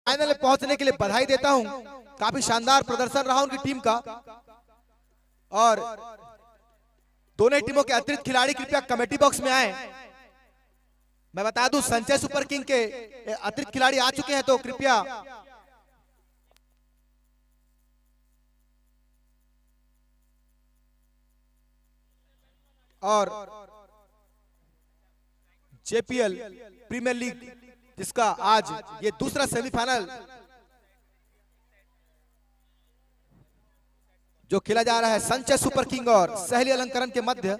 Final में पहुंचने के लिए बधाई देता हूं। काफी शानदार प्रदर्शन रहा उनकी टीम का। और दोनों टीमों के अतिरिक्त खिलाड़ी कृपया कमेटी बॉक्स में आए। मैं बता दूं संचय सुपर किंग के अतिरिक्त खिलाड़ी आ चुके हैं, तो कृपया और जेपीएल प्रीमियर लीग जिसका आज ये दूसरा सेमीफाइनल जो खेला जा रहा है संचय सुपर किंग और सहेली अलंकरण के मध्य,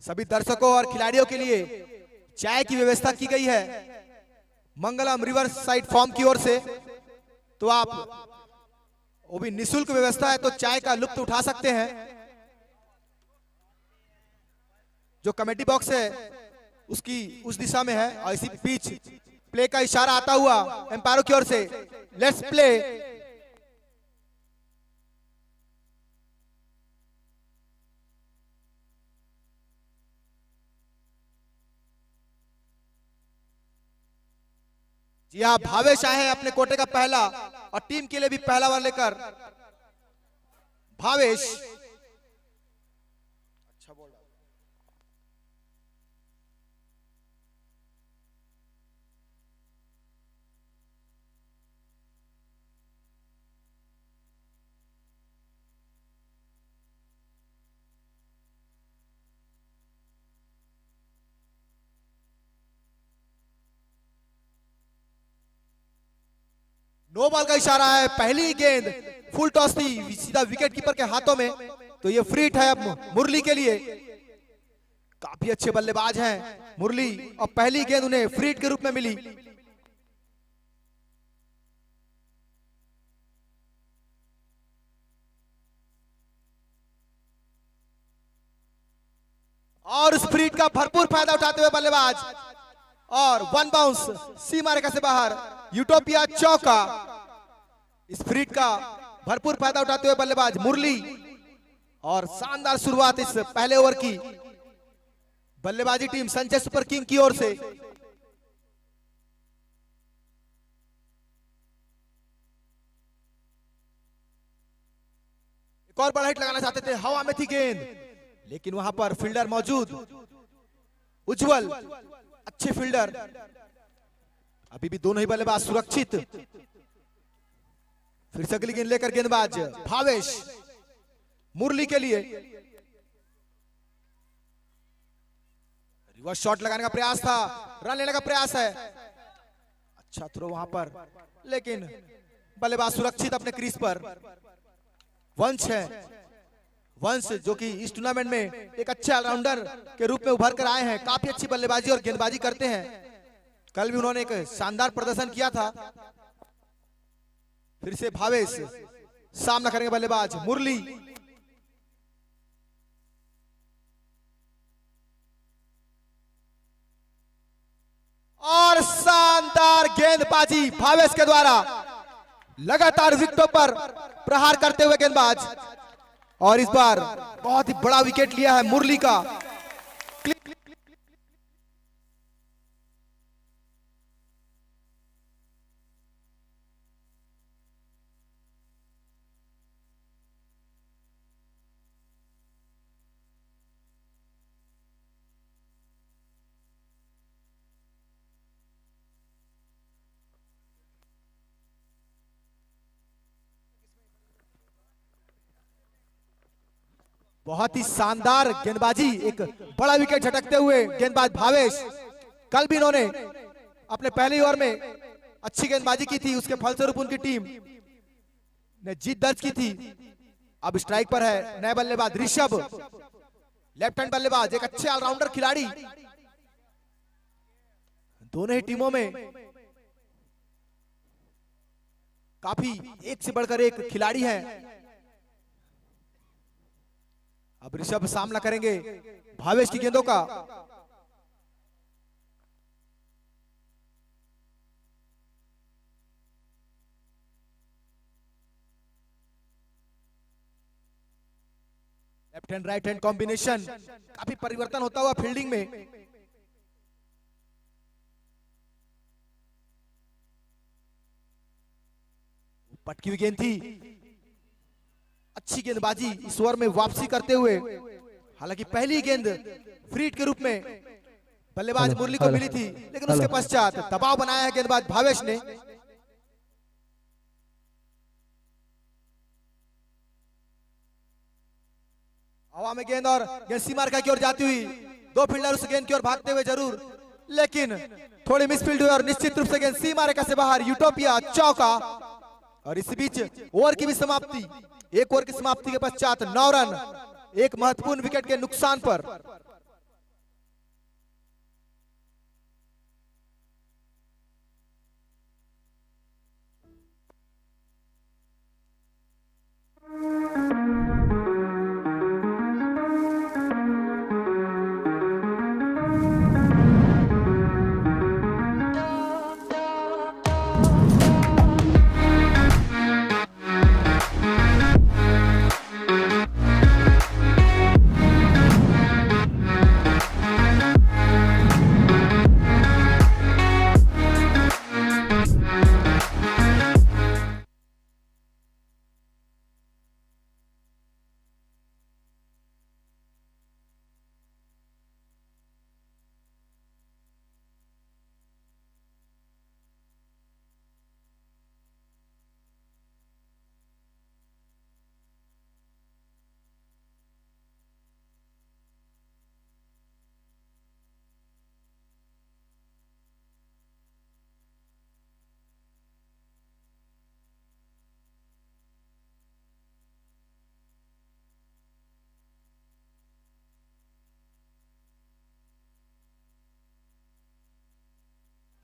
सभी दर्शकों और खिलाड़ियों के लिए चाय की व्यवस्था की गई है मंगलम रिवर साइड फार्म की ओर से। तो आप वो भी निःशुल्क व्यवस्था है, तो चाय का लुत्फ उठा सकते हैं। जो कमेटी बॉक्स है उसकी उस दिशा में है और इसी बीच प्ले का इशारा आता हुआ एम्पायरों की ओर से, लेट्स प्ले। जी हाँ, भावेश आए हैं अपने कोटे का पहला और टीम के लिए भी पहला ओवर लेकर। भावेश अच्छा बोल रहा है। नो बॉल का इशारा है, पहली गेंद फुल टॉस थी सीधा विकेट कीपर के हाथों में, तो ये फ्री हिट है अब मुरली के लिए। काफी अच्छे बल्लेबाज हैं मुरली और पहली गेंद उन्हें फ्री हिट के रूप में मिली। और उस फ्री हिट का भरपूर फायदा उठाते हुए बल्लेबाज और वन बाउंस सीमा रेखा से बाहर, यूटोपिया चौका। इस फ्री हिट का भरपूर फायदा उठाते हुए बल्लेबाज मुरली और शानदार शुरुआत इस पहले ओवर की बल्लेबाजी टीम संचय सुपर किंग की ओर से। एक और बड़ा हिट लगाना चाहते थे, हवा में थी गेंद, लेकिन वहां पर फील्डर मौजूद उज्जवल, अच्छे फील्डर। अभी भी दोनों ही बल्लेबाज सुरक्षित। फिर से अगली गेंद लेकर गेंदबाज भावेश मुरली के लिए रिवर्स शॉट लगाने का प्रयास था, रन लेने का प्रयास है। अच्छा थ्रो वहां पर, लेकिन बल्लेबाज सुरक्षित अपने क्रीज पर। वंश है, वंश जो कि इस टूर्नामेंट में एक अच्छे ऑलराउंडर के रूप में उभर कर आए हैं, काफी अच्छी बल्लेबाजी और गेंदबाजी करते हैं। कल भी उन्होंने एक शानदार प्रदर्शन किया था। फिर से भावेश, सामना करेंगे बल्लेबाज मुरली। और शानदार गेंदबाजी भावेश के द्वारा, लगातार विकेटों पर प्रहार करते हुए गेंदबाज, और इस बार बहुत ही बड़ा विकेट लिया है मुरली का। बहुत ही शानदार गेंदबाजी, एक बड़ा विकेट झटकते हुए गेंदबाज भावेश। कल भी इन्होंने अपने पहले ओवर में अच्छी गेंदबाजी की थी, उसके फलस्वरूप उनकी टीम ने जीत दर्ज की थी। अब स्ट्राइक पर है नए बल्लेबाज ऋषभ, लेफ्ट हैंड बल्लेबाज, एक अच्छे ऑलराउंडर खिलाड़ी। दोनों ही टीमों में काफी एक से बढ़कर एक खिलाड़ी है। अब ऋषभ सामना करेंगे भावेश की गेंदों का। Left hand right hand combination, काफी परिवर्तन होता हुआ फील्डिंग में। पटकी हुई गेंद थी, अच्छी गेंदबाजी इस ओवर में वापसी करते हुए। हालांकि पहली गेंद फ्री हिट के रूप में बल्लेबाज मुरली को मिली थी, लेकिन उसके पश्चात दबाव बनाया है गेंदबाज भावेश ने। हवा में गेंद और गेंद सीमा रेखा की ओर जाती हुई, दो फील्डर उस गेंद की ओर भागते हुए जरूर, लेकिन थोड़ी मिसफील्ड हुई और निश्चित रूप से गेंद सीमा रेखा से बाहर। यूटोपिया चौका। और इस बीच ओवर की भी समाप्ति, एक ओवर की समाप्ति के पश्चात 9 रन, एक महत्वपूर्ण विकेट के नुकसान पर।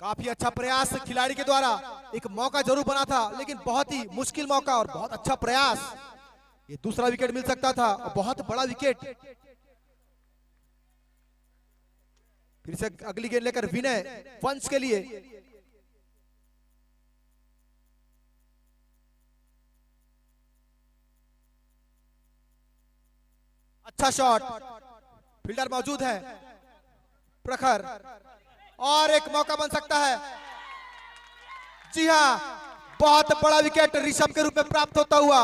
काफी अच्छा प्रयास खिलाड़ी के द्वारा, एक मौका जरूर बना था, लेकिन बहुत ही मुश्किल मौका और बहुत अच्छा प्रयास। ये दूसरा विकेट मिल सकता था और बहुत बड़ा विकेट। फिर से अगली गेंद लेकर विनय वंश के लिए। अच्छा शॉट, फील्डर मौजूद है, प्रखर, और एक मौका बन सकता है। जी हां, बहुत बड़ा विकेट ऋषभ के रूप में प्राप्त होता हुआ।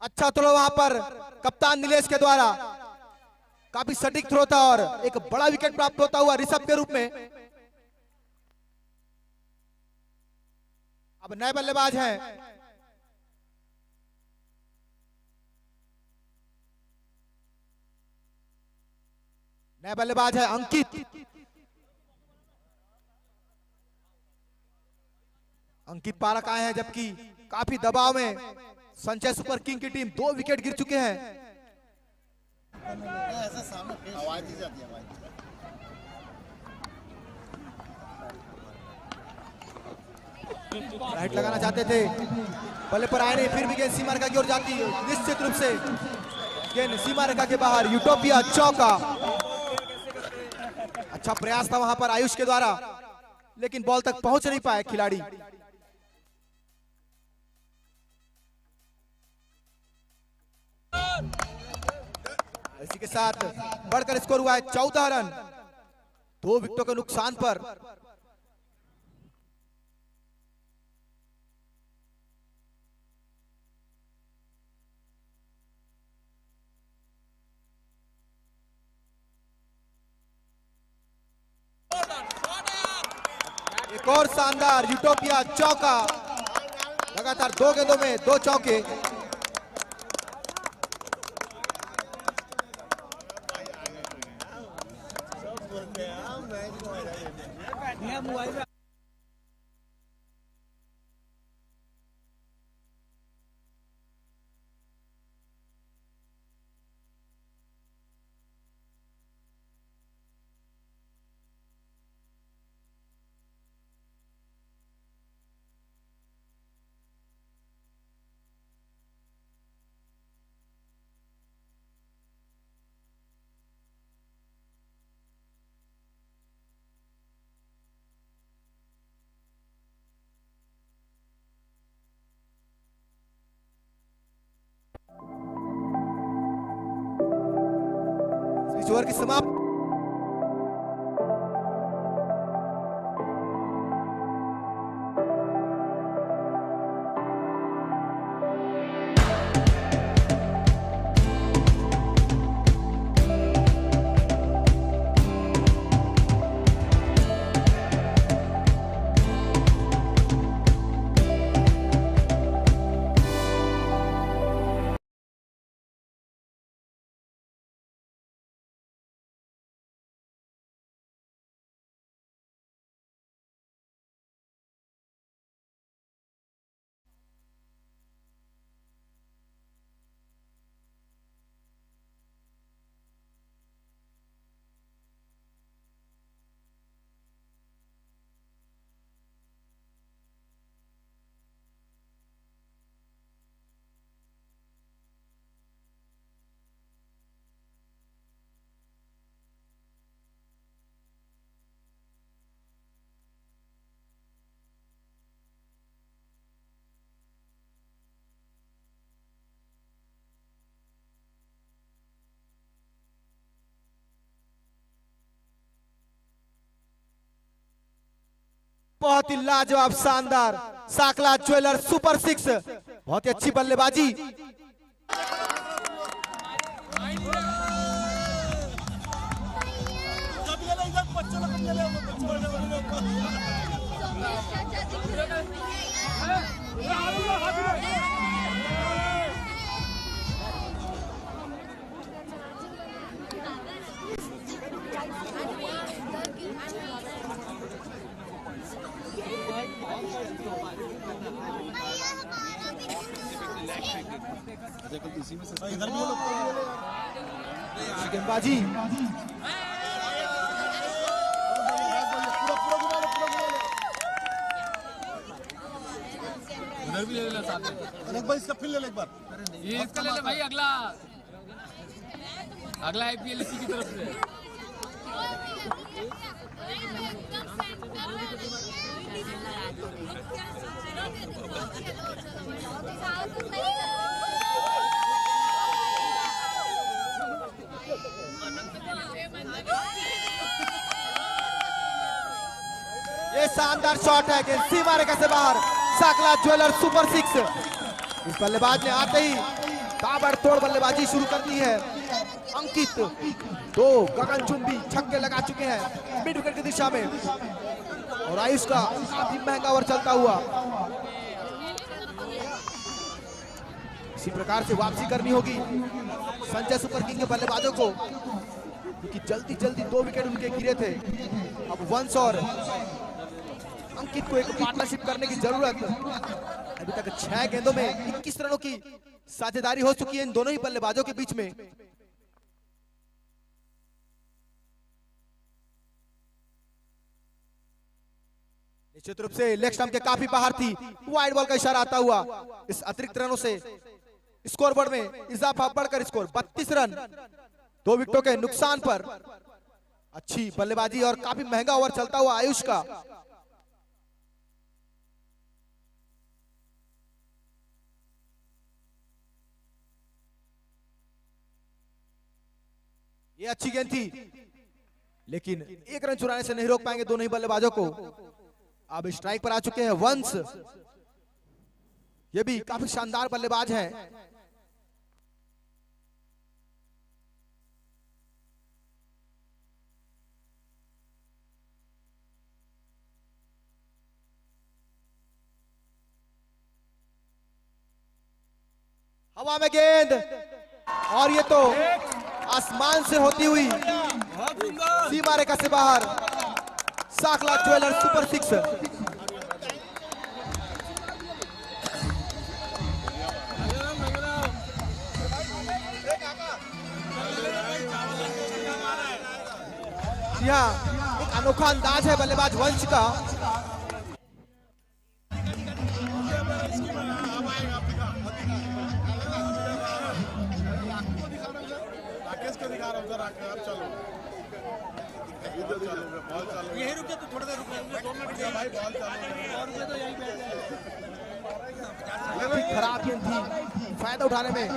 अच्छा थ्रो वहां पर कप्तान नीलेश के द्वारा, काफी सटीक थ्रो था और एक बड़ा विकेट प्राप्त होता हुआ ऋषभ के रूप में। अब नए बल्लेबाज हैं, नए बल्लेबाज है अंकित। अंकित पारक आए हैं, जबकि काफी दबाव में संचय सुपर किंग की टीम 2 विकेट गिर चुके हैं। ऐसा सामने आवाज ही जाती है, आवाज। राइट लगाना चाहते थे, बल्ले पर आए नहीं, फिर भी गेंद सीमा रेखा की ओर जाती है, निश्चित रूप से गेंद सीमा रेखा के बाहर। यूटोपिया चौका। अच्छा प्रयास था वहां पर आयुष के द्वारा, लेकिन बॉल तक पहुंच नहीं पाए खिलाड़ी। इसी के साथ बढ़कर स्कोर हुआ है 14 रन, 2 विकेटों के नुकसान पर। एक और शानदार यूटोपिया चौका, लगातार 2 गेंदों में 2 चौके। ओवर की समाप्त। बहुत ही लाजवाब शानदार साकला ज्वेलर सुपर 6, बहुत ही अच्छी बल्लेबाजी। गेंदबाजी उधर भी ले लेना साथ में। एक बार इसका फिर ले ले एक बार। ये इसका ले ले भाई, अगला आईपीएल इसी की तरफ से। ये शानदार शॉट है कि सीमा रेखा से बाहर साकला ज्वेलर सुपर 6। इस बल्लेबाज ने आते ही ताबड़तोड़ बल्लेबाजी शुरू कर दी है। अंकित 2 गगनचुंबी छक्के लगा चुके हैं मिड विकेट की दिशा में, और आयुष का काफी महंगा ओवर चलता हुआ। इसी प्रकार से वापसी करनी होगी संजय सुपर किंग के बल्लेबाजों को, क्योंकि जल्दी जल्दी 2 विकेट उनके गिरे थे। अब वंश और अंकित को एक पार्टनरशिप करने की जरूरत। अभी तक 6 गेंदों में 21 रनों की साझेदारी हो चुकी है इन दोनों ही बल्लेबाजों के बीच में। निश्चित रूप से लेग स्टंप के काफी बाहर थी, वाइड बॉल का इशारा आता हुआ। इस अतिरिक्त रनों से स्कोरबोर्ड में इजाफा बढ़कर स्कोर 32 रन 2 विकेटों के नुकसान पर। अच्छी बल्लेबाजी और काफी महंगा ओवर चलता हुआ आयुष का। ये अच्छी गेंद थी, लेकिन 1 रन चुराने से नहीं रोक पाएंगे दोनों ही बल्लेबाजों को। अब स्ट्राइक पर आ चुके हैं वंश, ये भी काफी शानदार बल्लेबाज हैं। हवा में गेंद, और ये तो आसमान से होती हुई सीमा रेखा से बाहर साकला ज्वेलर सुपर 6। यहाँ एक अनोखा अंदाज है बल्लेबाज वंश का। यही रुके तो थोड़ी देर रुके, 2 मिनट भाई, बॉल चालू तो यही खराब गेंद थी, फायदा उठाने में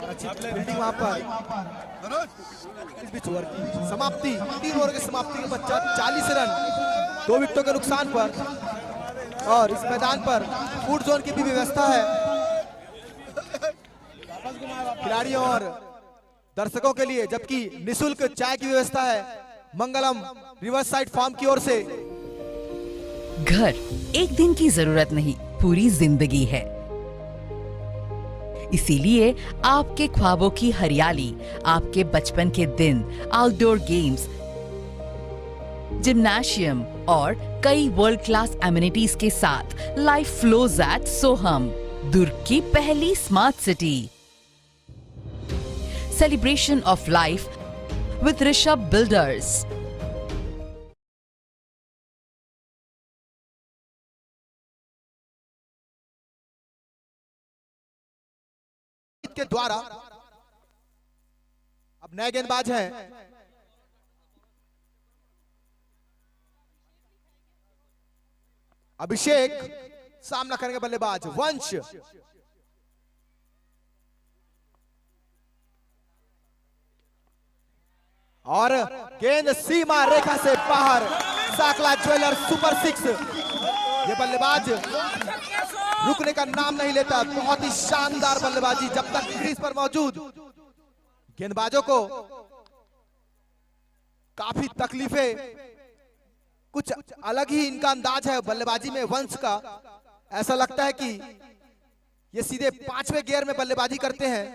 अच्छी फील्डिंग वहां पर। इस बीच ओवर की समाप्ति, 3 ओवर की समाप्ति के पश्चात 40 रन 2 विकेटों के नुकसान पर। और इस मैदान पर फूड जोन की भी व्यवस्था है खिलाड़ियों और दर्शकों के लिए, जबकि निशुल्क चाय की व्यवस्था है मंगलम रिवर्स साइड फार्म की ओर से। घर एक दिन की जरूरत नहीं, पूरी जिंदगी है। इसीलिए आपके ख्वाबों की हरियाली, आपके बचपन के दिन, आउटडोर गेम्स, जिम्नाशियम और कई वर्ल्ड क्लास एमिनिटीज के साथ लाइफ फ्लोज एट सोहम, दुर्ग की पहली smart city. Celebration of life with Rishabh builders. के द्वारा अब नए गेंदबाज हैं अभिषेक, सामना करेंगे बल्लेबाज वंश। और गेंद सीमा रेखा से बाहर, साकला ज्वेलर सुपर 6। ये बल्लेबाज रुकने का नाम नहीं लेता, बहुत ही शानदार बल्लेबाजी जब तक क्रीज पर मौजूद गेंदबाजों को काफी तकलीफें, कुछ अलग ही इनका अंदाज है बल्लेबाजी में वंश का। ऐसा लगता है कि ये सीधे 5वें गियर में बल्लेबाजी करते हैं।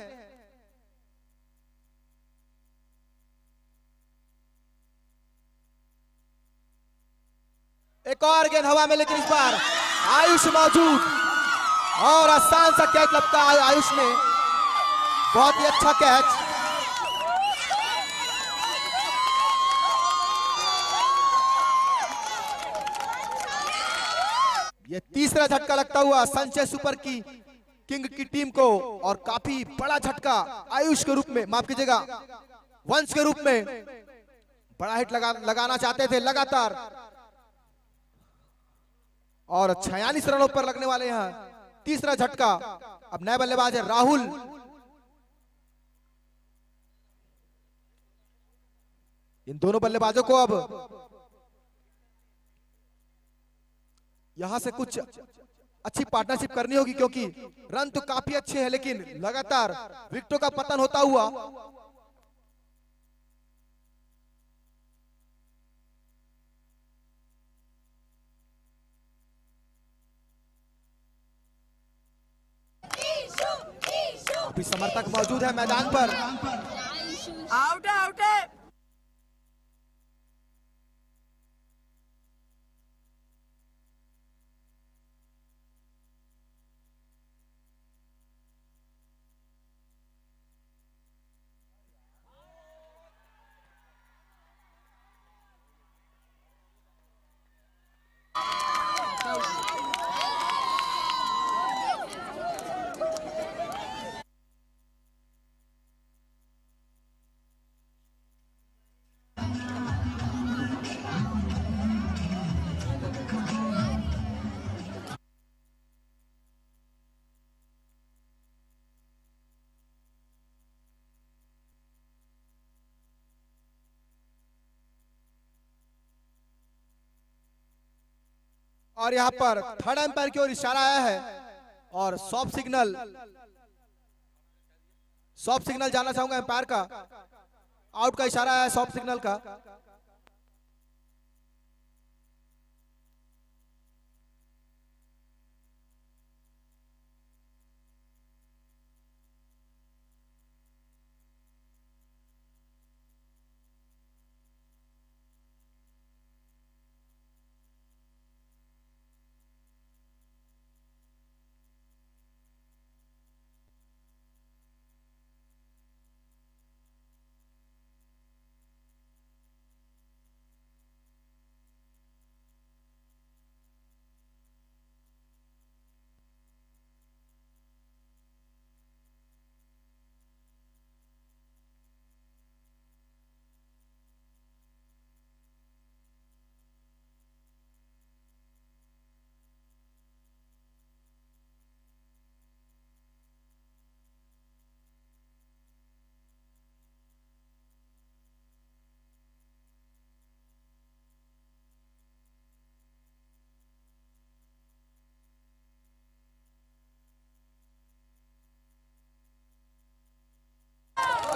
एक और गेंद हवा में, लेकिन इस बार आयुष मौजूद और आसान सा कैच लगता है आयुष ने, बहुत ही अच्छा कैच। ये तीसरा झटका लगता हुआ संचय सुपर की किंग की टीम को, और काफी बड़ा झटका आयुष के रूप में, माफ कीजिएगा वंश के रूप में। बड़ा हिट लगाना चाहते थे लगातार, और 46 रनों पर लगने वाले हैं। तीसरा झटका। अब नए बल्लेबाज है राहुल। इन दोनों बल्लेबाजों को अब यहां से कुछ अच्छी पार्टनरशिप करनी होगी, क्योंकि रन तो काफी अच्छे हैं, लेकिन लगातार विकेटों का पतन होता हुआ। अभी समर्थक मौजूद है मैदान पर। आउट है, आउट है। और यहां पर थर्ड एम्पायर की ओर इशारा आया है, और सॉफ्ट सिग्नल जाना चाहूंगा एम्पायर का। आउट का इशारा है सॉफ्ट सिग्नल का।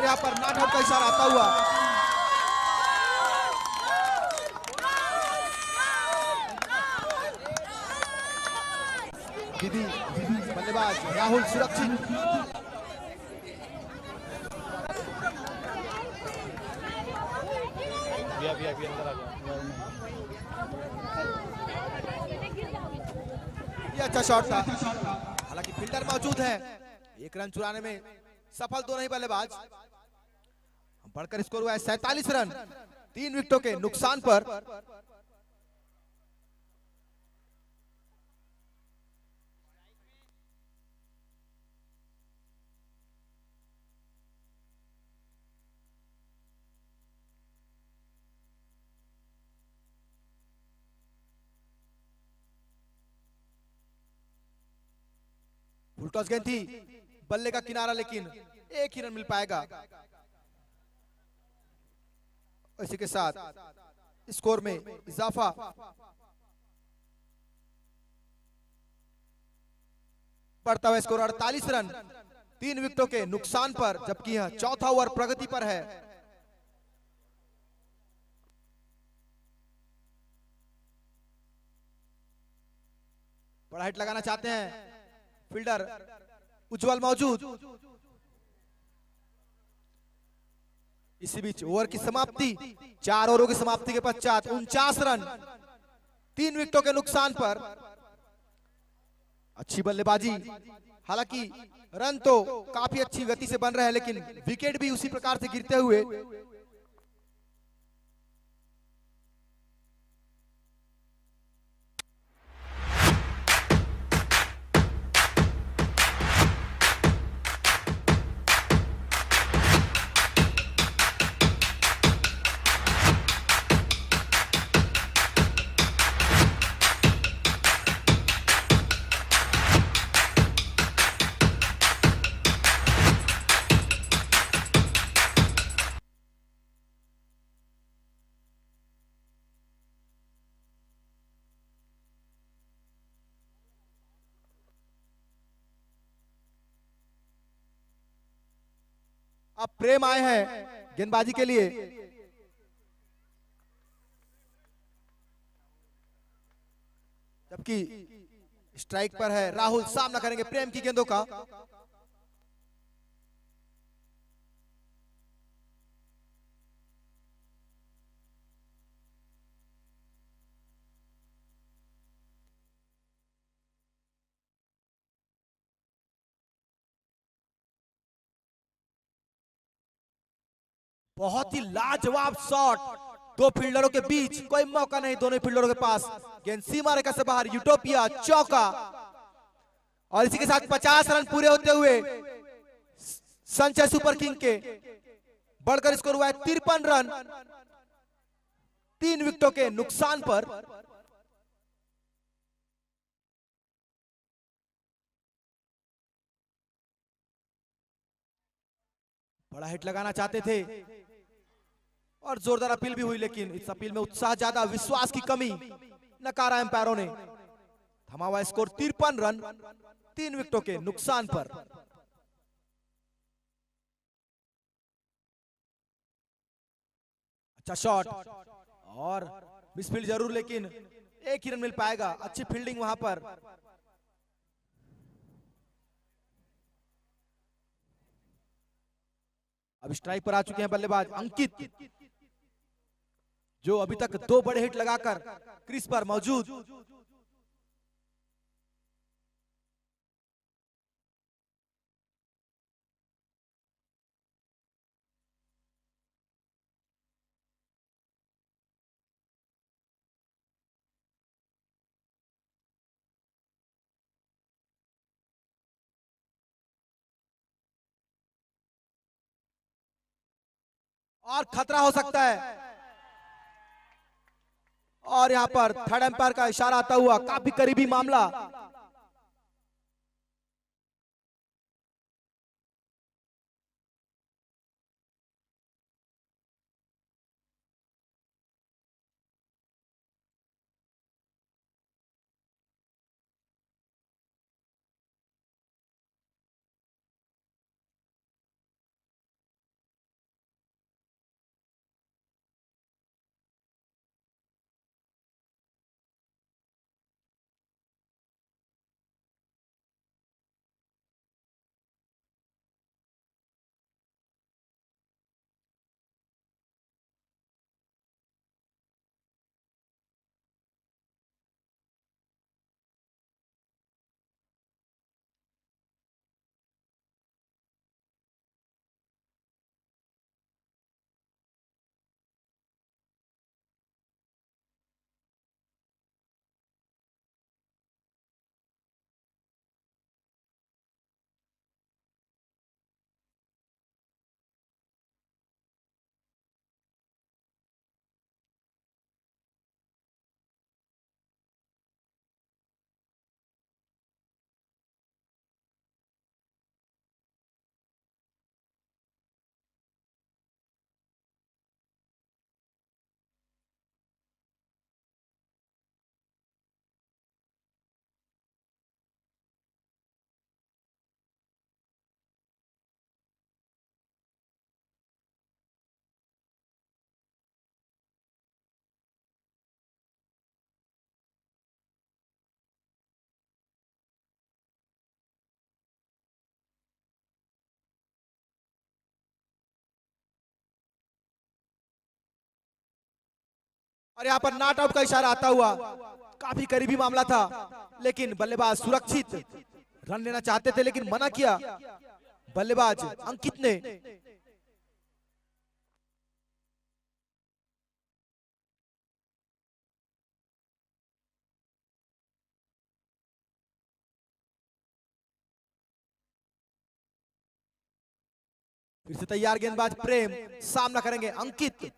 यहाँ पर नॉट आउट का इशारा आता हुआ। विधि बल्लेबाज राहुल सुरक्षित। ये अच्छा शॉट था, हालांकि फील्डर मौजूद है। एक रन चुराने में सफल दोनों ही बल्लेबाज। बढ़कर स्कोर हुआ है 47 रन 3 विकेटों के नुकसान पर। फुल टॉस गेंद थी, बल्ले का किनारा, लेकिन एक ही रन मिल पाएगा। इसी के साथ स्कोर में इजाफा। बढ़ता हुआ स्कोर 48 रन 3 विकेटों के नुकसान पर, जबकि यह चौथा ओवर प्रगति पर है। बड़ा हिट लगाना चाहते हैं फील्डर उज्जवल मौजूद। इसी बीच ओवर की समाप्ति, 4 ओवरों की समाप्ति के पश्चात 49 रन 3 विकेटों के नुकसान पर। अच्छी बल्लेबाजी, हालांकि रन तो काफी अच्छी गति से बन रहे हैं, लेकिन विकेट भी उसी प्रकार से गिरते हुए। अब प्रेम आए हैं गेंदबाजी के लिए। जबकि स्ट्राइक पर है राहुल, सामना करेंगे प्रेम की गेंदों का। बहुत ही लाजवाब शॉट, दो फील्डरों के बीच, कोई मौका नहीं दोनों फील्डरों के पास। गेंद सीमा रेखा से बाहर, यूटोपिया चौका। और इसी के साथ 50 रन पूरे होते हुए संचय सुपर किंग के बढ़कर स्कोर हुआ है 53 रन 3 विकेटों के नुकसान पर। बड़ा हिट लगाना चाहते थे और जोरदार अपील भी हुई, लेकिन इस अपील में उत्साह ज्यादा, विश्वास की कमी, नकारा एम्पायरों ने। थमा हुआ स्कोर 53 रन 3 विकेटों के नुकसान पर। अच्छा शॉट और मिसफील्ड जरूर, लेकिन एक ही रन मिल पाएगा। अच्छी फील्डिंग वहां पर। अब स्ट्राइक पर आ चुके हैं बल्लेबाज अंकित, जो अभी तक 2 बड़े हिट लगाकर क्रीज पर मौजूद। और खतरा हो सकता है। और यहां पर थर्ड एम्पायर का इशारा आता हुआ, काफी करीबी मामला। और यहाँ पर नॉट आउट का इशारा आता हुआ, काफी करीबी मामला था, लेकिन बल्लेबाज सुरक्षित रन लेना चाहते थे लेकिन मना किया बल्लेबाज अंकित ने। फिर से तैयार गेंदबाज प्रेम, सामना करेंगे अंकित।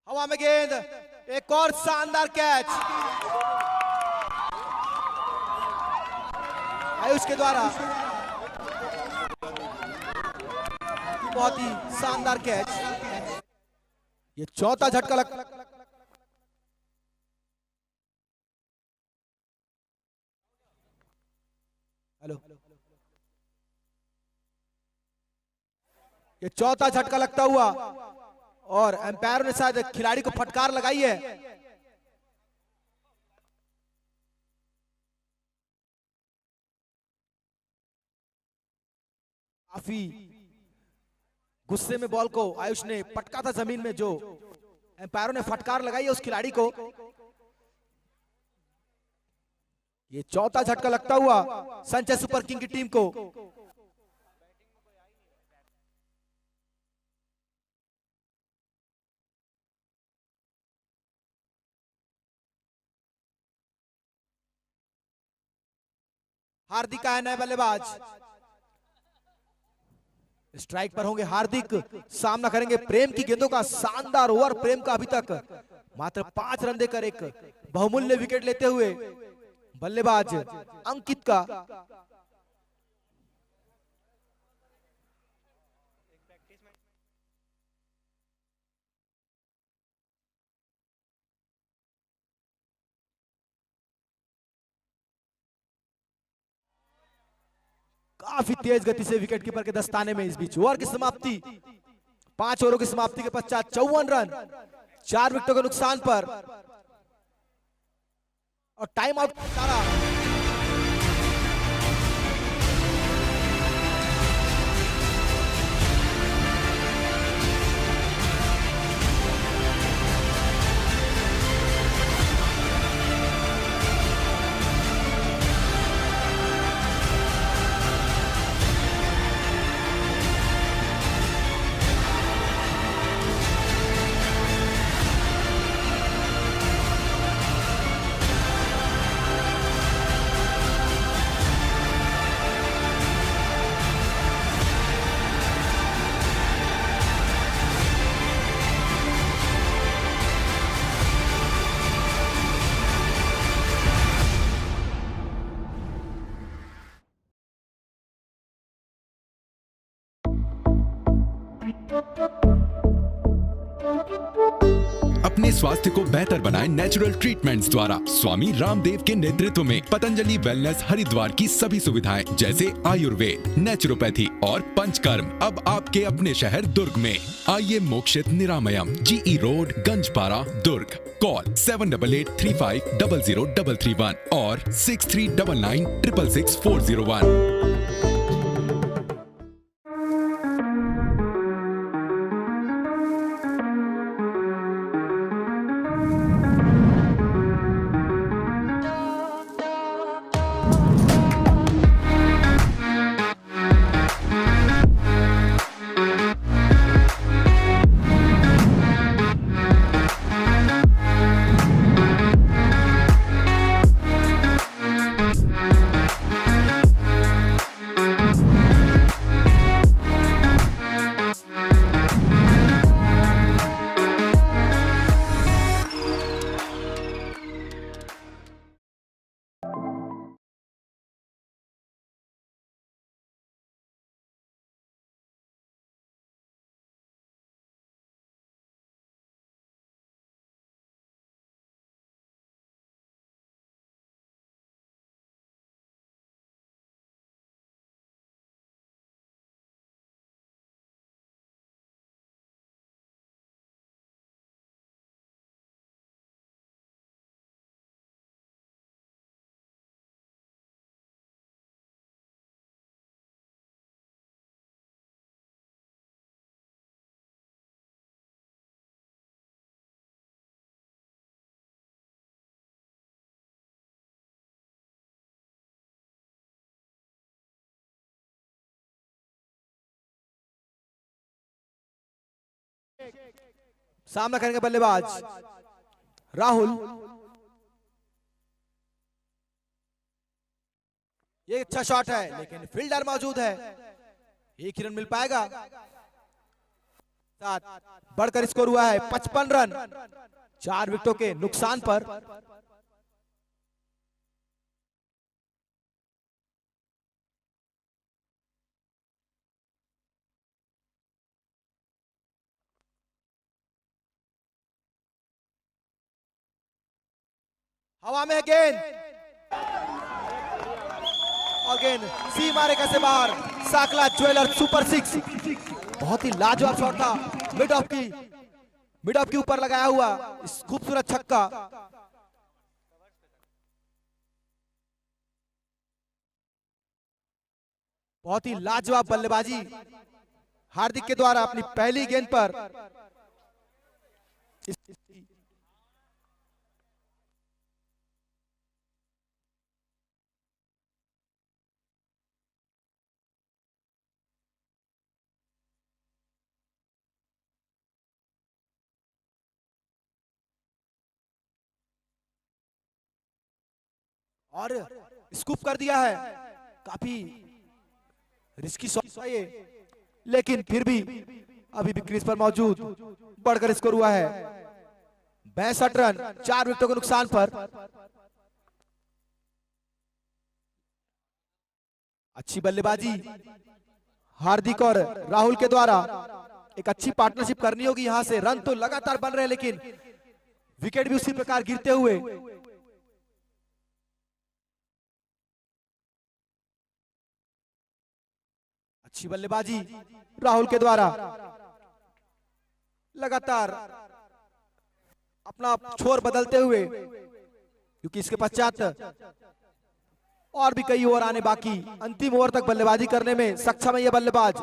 हवा में गेंद, एक और शानदार कैच आयुष के द्वारा, बहुत ही शानदार कैच। ये चौथा झटका लग, हेलो, ये चौथा झटका लगता हुआ और एम्पायर ने शायद खिलाड़ी को फटकार लगाई है। काफी गुस्से में बॉल को आयुष ने पटका था जमीन में, जो एम्पायरों ने फटकार लगाई है उस खिलाड़ी को। ये चौथा झटका लगता हुआ संचय सुपर किंग की टीम को। हार्दिक का है नया बल्लेबाज, स्ट्राइक पर होंगे हार्दिक, सामना करेंगे प्रेम की गेंदों का। शानदार ओवर प्रेम का, अभी तक मात्र 5 रन देकर एक बहुमूल्य विकेट लेते हुए बल्लेबाज अंकित का। काफी तेज गति से विकेट कीपर के दस्ताने में। इस बीच ओवर की समाप्ति, 5 ओवरों की समाप्ति के पश्चात 54 रन 4 विकेटों के नुकसान पर, और टाइम आउट का इशारा। अपने स्वास्थ्य को बेहतर बनाएं नेचुरल ट्रीटमेंट्स द्वारा। स्वामी रामदेव के नेतृत्व में पतंजलि वेलनेस हरिद्वार की सभी सुविधाएं जैसे आयुर्वेद, नेचुरोपैथी और पंचकर्म अब आपके अपने शहर दुर्ग में। आइए मोक्षित निरामयम, GE रोड, गंजपारा, दुर्ग। कॉल 7883500331 और 6399666401। सामना करेंगे बल्लेबाज राहुल। ये अच्छा शॉट है लेकिन फील्डर मौजूद है, एक ही रन मिल पाएगा। साथ बढ़कर स्कोर हुआ है 55 रन 4 विकेटों के नुकसान पर। हवा में है गेंद और गेंद सी मारे कैसे बाहर। साकला ज्वेलर सुपर 6, बहुत ही लाजवाब शॉट था। मिड ऑफ के ऊपर लगाया हुआ इस खूबसूरत छक्का। बहुत ही लाजवाब बल्लेबाजी हार्दिक के द्वारा अपनी पहली गेंद पर। और स्कूप कर दिया है, काफी रिस्की शॉट था ये, लेकिन फिर भी अभी भी क्रीज पर मौजूद। बढ़कर स्कोर हुआ है 62 रन 4 विकेटों के नुकसान पर। अच्छी बल्लेबाजी हार्दिक और राहुल के द्वारा। एक अच्छी पार्टनरशिप करनी होगी यहां से। रन तो लगातार बन रहे हैं लेकिन विकेट भी उसी प्रकार गिरते हुए। अच्छी बल्लेबाजी राहुल के द्वारा, लगातार अपना छोर बदलते हुए, क्योंकि इसके पश्चात और भी कई ओवर आने बाकी। अंतिम ओवर तक बल्लेबाजी करने में सक्षम है यह बल्लेबाज।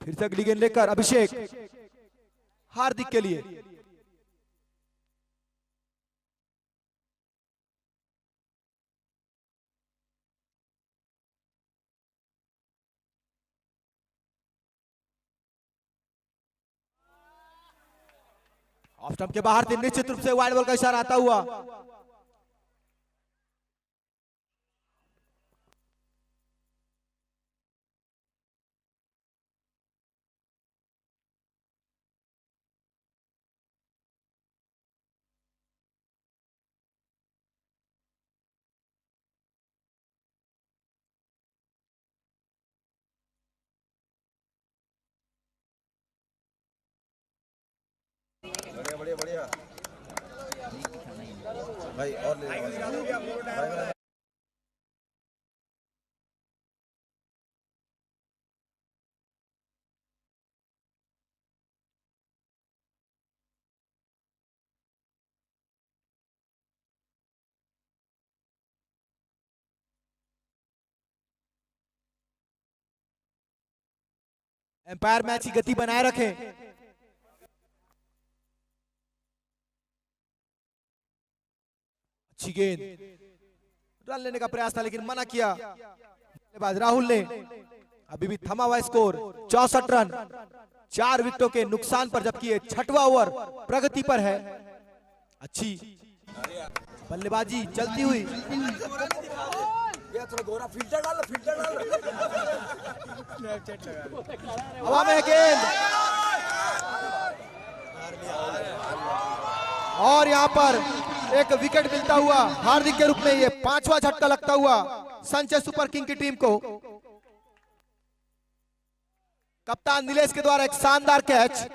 फिर से अगली गेंद लेकर अभिषेक हार्दिक के लिए। ऑफ स्टंप के बाहर थी, निश्चित रूप से वाइड बॉल का इशारा आता हुआ। बढ़िया बढ़िया बढ़िया भाई, और ले भाई। एम्पायर मैच की गति बनाए रखें। अच्छी गेंद, रन लेने का प्रयास था लेकिन मना किया बल्लेबाज राहुल ने। अभी भी थमा हुआ स्कोर 64 रन 4 विकेटों के नुकसान पर, जबकि ये 6वां ओवर प्रगति पर है। अच्छी बल्लेबाजी चलती हुई। हवा में गेंद और यहां पर एक विकेट मिलता हुआ हार्दिक के रूप में। ये 5वां झटका लगता हुआ संचय सुपर किंग की टीम को। कप्तान नीलेश के द्वारा एक शानदार कैच।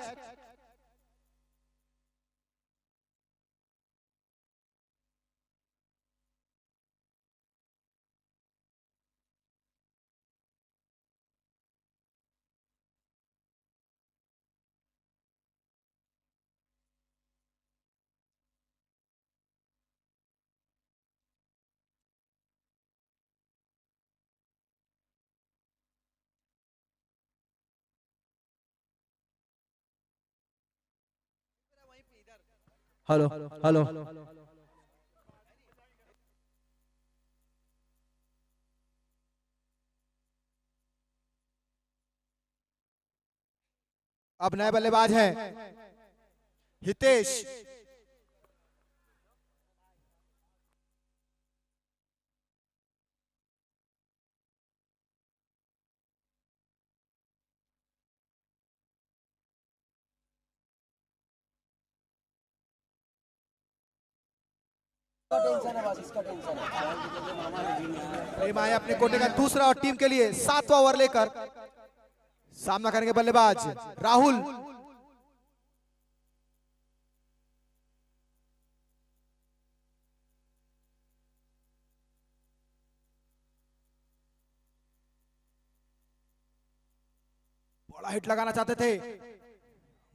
हेलो हेलो अब नए बल्लेबाज हैं हितेश। प्रेम आए अपने कोटे का दूसरा और टीम के लिए 7वां ओवर लेकर सामना करेंगे बल्लेबाज राहुल। बड़ा हिट लगाना चाहते थे,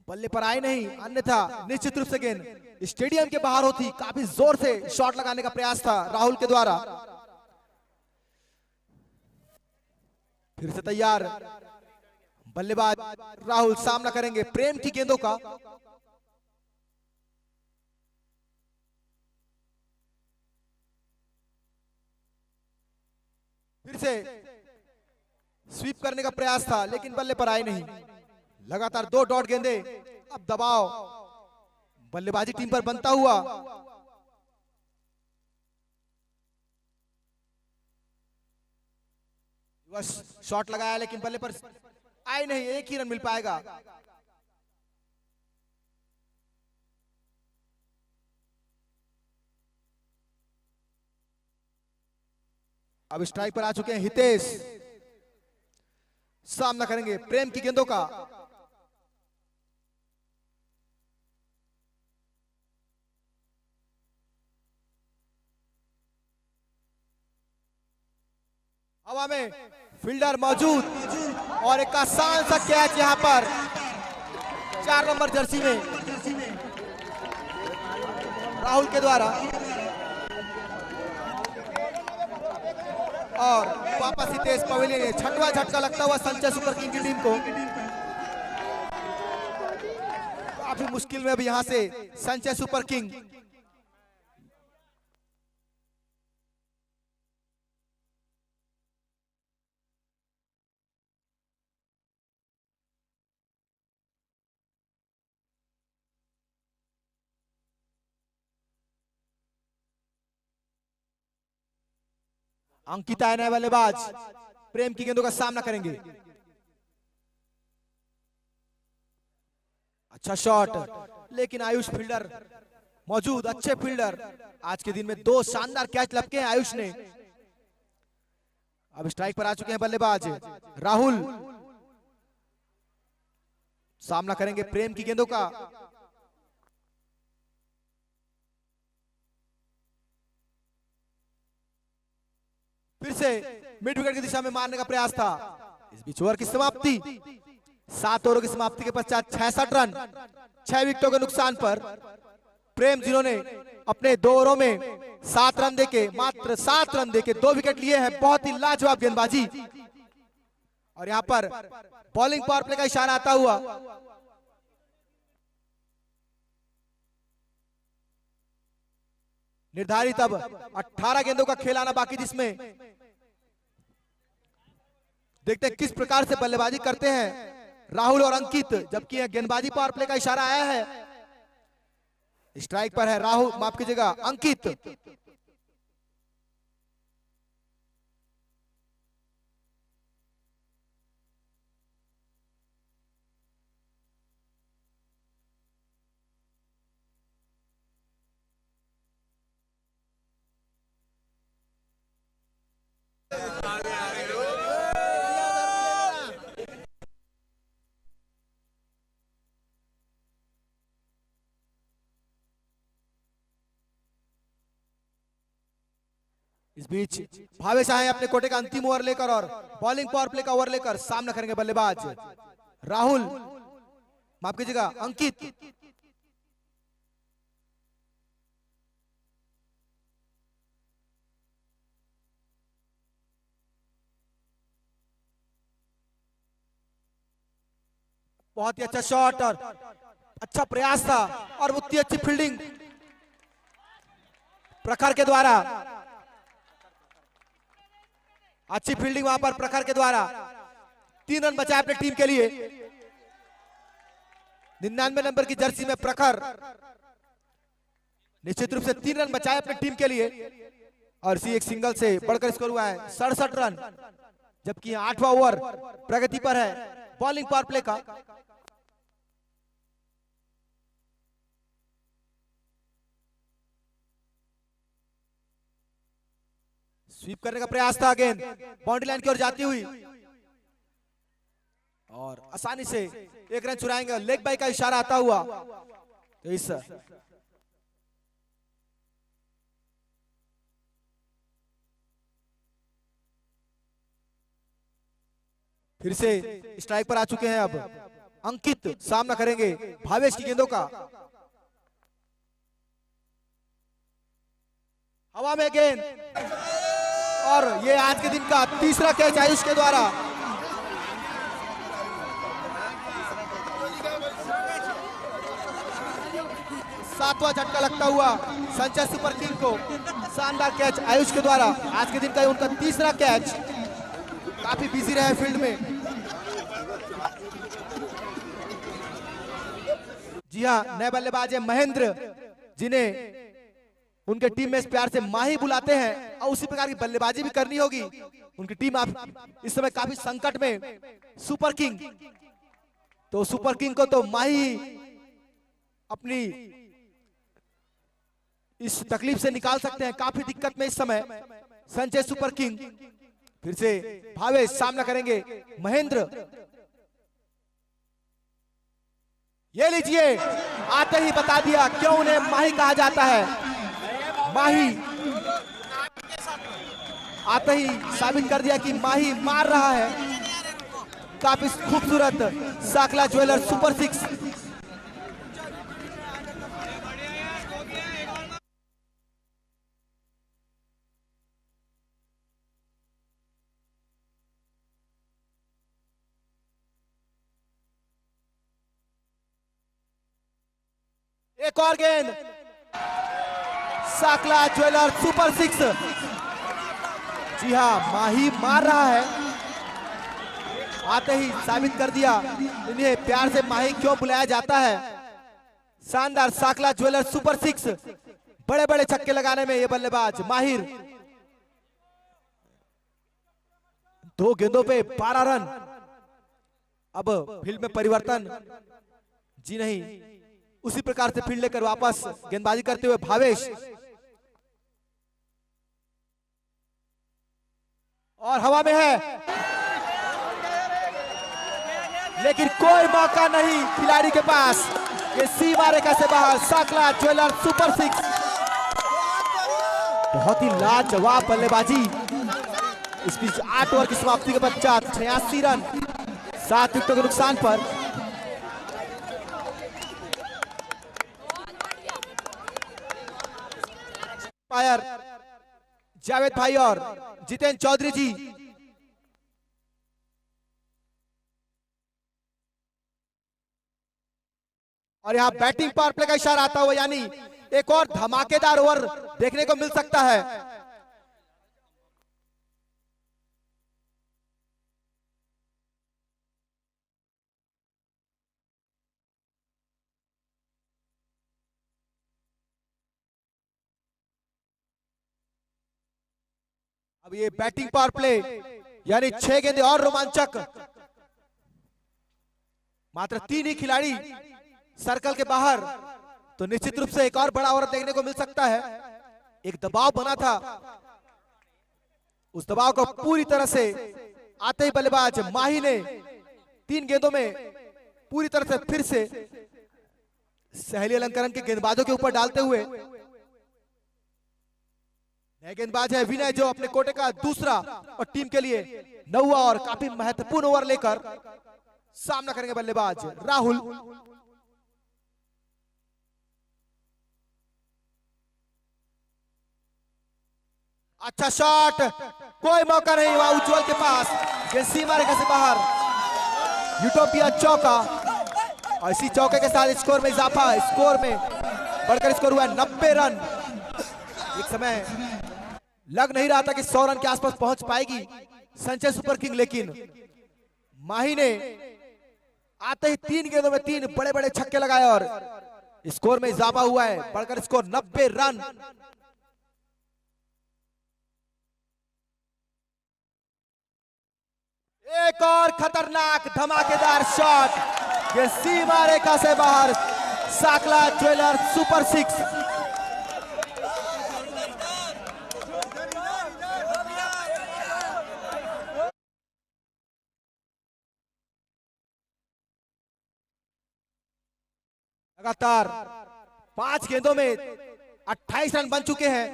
बल्ले पर आए नहीं, अन्यथा निश्चित रूप से गेंद स्टेडियम के बाहर होती। काफी जोर से शॉट लगाने का प्रयास था राहुल के द्वारा। फिर से तैयार बल्लेबाज राहुल सामना करेंगे प्रेम की गेंदों का। फिर से स्वीप करने का प्रयास था लेकिन बल्ले पर आए नहीं। लगातार 2 डॉट गेंदे। अब दबाव बल्लेबाजी टीम पर बनता हुआ। बस शॉट लगाया लेकिन बल्ले पर आए नहीं, एक ही रन मिल पाएगा। अब स्ट्राइक पर आ चुके हैं हितेश, सामना करेंगे प्रेम की गेंदों का। हवा में फील्डर मौजूद और एक आसान सा कैच यहां पर 4 नंबर जर्सी में राहुल के द्वारा। और वापस ही तेज पवेलियन, 6वां झटका लगता हुआ संचय सुपर किंग की टीम को। काफी मुश्किल में अब यहां से संचय सुपर किंग। अंकिता नए बल्लेबाज प्रेम की गेंदों का सामना करेंगे। अच्छा शॉट लेकिन आयुष फील्डर मौजूद, अच्छे फील्डर। आज के दिन में 2 शानदार कैच लपके हैं आयुष ने। अब स्ट्राइक पर आ चुके हैं बल्लेबाज राहुल, सामना करेंगे प्रेम की गेंदों का। फिर से मिड विकेट की दिशा में मारने का प्रयास था। इस बीच ओवर की समाप्ति, 7 ओवरों की समाप्ति के पश्चात 66 रन 6 विकेटों के नुकसान पर प्रेम, जिन्होंने अपने 2 ओवरों में 7 रन देके, मात्र 7 रन देके 2 विकेट लिए हैं। बहुत ही लाजवाब गेंदबाजी। और यहां पर बॉलिंग पावर प्ले का इशारा आता हुआ। निर्धारित अब 18 गेंदों का खेल आना बाकी, जिसमें देखते हैं किस प्रकार से बल्लेबाजी करते हैं राहुल और अंकित। जबकि यह गेंदबाजी पावर प्ले का इशारा आया है। स्ट्राइक पर है राहुल, माफ कीजिएगा अंकित। इस बीच भावेश आए अपने कोटे का अंतिम ओवर लेकर और बॉलिंग पावर प्ले का ओवर लेकर सामना करेंगे बल्लेबाज राहुल, माफ कीजिएगा अंकित। बहुत ही अच्छा शॉट और अच्छा प्रयास था और उतनी अच्छी फील्डिंग प्रखर के द्वारा। अच्छी फील्डिंग वहां पर प्रखर के द्वारा। 3 रन बचाए अपनी टीम के लिए। 99 नंबर की जर्सी में प्रखर निश्चित रूप से 3 रन बचाए अपनी टीम के लिए और इसी एक सिंगल से बढ़कर स्कोर हुआ है 67 रन, जबकि 8वां ओवर प्रगति पर है बॉलिंग पावर प्ले का। स्वीप करने का प्रयास था, गेंद बाउंड्री लाइन की ओर जाती हुई और आसानी से 1 रन चुराएंगे। लेग बाई का इशारा आता हुआ तो इस फिर से स्ट्राइक पर आ चुके हैं। अब अंकित सामना करेंगे भावेश की गेंदों का। हवा में गेंद और ये आज के दिन का तीसरा कैच आयुष के द्वारा। सातवां झटका लगता हुआ संचय सुपर किंग को। शानदार कैच आयुष के द्वारा, आज के दिन का उनका तीसरा कैच। काफी बिजी रहे फील्ड में। जी हाँ, नए बल्लेबाज है महेंद्र, जिन्हें उनके टीम में इस प्यार से माही बुलाते हैं और उसी प्रकार की बल्लेबाजी भी करनी होगी। उनकी टीम आप इस समय काफी संकट में। सुपर किंग, तो सुपर किंग को तो माही अपनी इस तकलीफ से निकाल सकते हैं। काफी दिक्कत में इस समय संजय सुपर किंग। फिर से भावेश सामना करेंगे महेंद्र। ये लीजिए, आते ही बता दिया क्यों उन्हें माही कहा जाता है। माही आते ही साबित कर दिया कि माही मार रहा है। काफी खूबसूरत साकला ज्वेलर सुपर 6। एक और गेंद, साकला ज्वेलर सुपर 6। जी हाँ, माही मार रहा है। आते ही साबित कर दिया इन्हें प्यार से माही क्यों बुलाया जाता है। शानदार साकला ज्वेलर सुपर 6। बड़े बड़े छक्के लगाने में ये बल्लेबाज माहिर। 2 गेंदों पे 12 रन। अब फील्ड में परिवर्तन, जी नहीं, उसी प्रकार से फील्ड लेकर वापस गेंदबाजी करते हुए भावेश। और हवा में है, लेकिन कोई मौका नहीं खिलाड़ी के पास। ये सीमा रेखा से बाहर साकला ज्वेलर सुपर 6। बहुत ही लाजवाब बल्लेबाजी। इस बीच 8 ओवर की समाप्ति के पश्चात 86 रन 7 विकेटों के नुकसान पर। फायर जावेद भाई और जितेंद्र चौधरी जी। और यहां बैटिंग पावर प्ले का इशारा आता हुआ, यानी एक और धमाकेदार ओवर देखने को मिल सकता है। अब ये बैटिंग पावर प्ले यानी 6 गेंदें और रोमांचक। मात्र 3 ही खिलाड़ी सर्कल के बाहर, तो निश्चित रूप से एक और बड़ा ओवर देखने को मिल सकता है। एक दबाव बना था, उस दबाव को पूरी तरह से आते ही बल्लेबाज माही ने 3 गेंदों में पूरी तरह से फिर से सहेली अलंकरण के गेंदबाजों के ऊपर डालते हुए। नए गेंदबाज है विनय, जो अपने कोटे का दूसरा और टीम के लिए 9वां और काफी महत्वपूर्ण ओवर लेकर सामना करेंगे बल्लेबाज राहुल। अच्छा शॉट, कोई मौका नहीं हुआ उज्जवल के पास। ये सीमा रेखा से बाहर यूटोपिया चौका, और इसी चौके के साथ स्कोर में इजाफा। स्कोर में बढ़कर स्कोर हुआ 90 रन। एक समय लग नहीं रहा था कि 100 रन के आसपास पहुंच पाएगी संचय सुपर किंग, लेकिन माही ने आते ही 3 गेंदों में 3 बड़े बड़े छक्के लगाए और स्कोर में इजाफा हुआ है, बढ़कर स्कोर 90 रन। एक और खतरनाक धमाकेदार शॉट, ये सीमा रेखा से बाहर, साकला ज्वेलर सुपर 6। लगातार 5 गेंदों में 28 रन बन चुके हैं।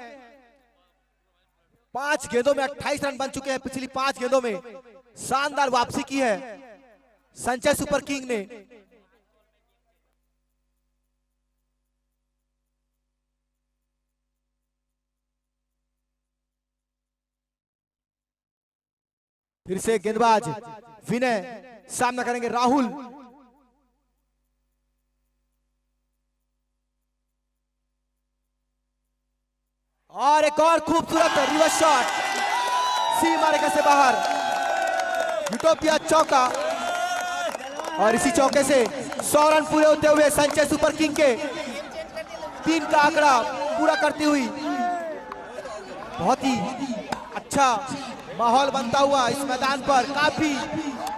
5 गेंदों में 28 रन बन चुके हैं। पिछली 5 गेंदों में शानदार वापसी की है संचय सुपर किंग ने। फिर से गेंदबाज विनय सामना करेंगे राहुल। और एक और खूबसूरत रिवर्स शॉट, सीमा रेखा से बाहर, यूटोपिया चौका। और इसी चौके से 100 रन पूरे होते हुए संचय सुपर किंग के 3 का आंकड़ा पूरा करती हुई बहुत ही अच्छा माहौल बनता हुआ इस मैदान पर। काफी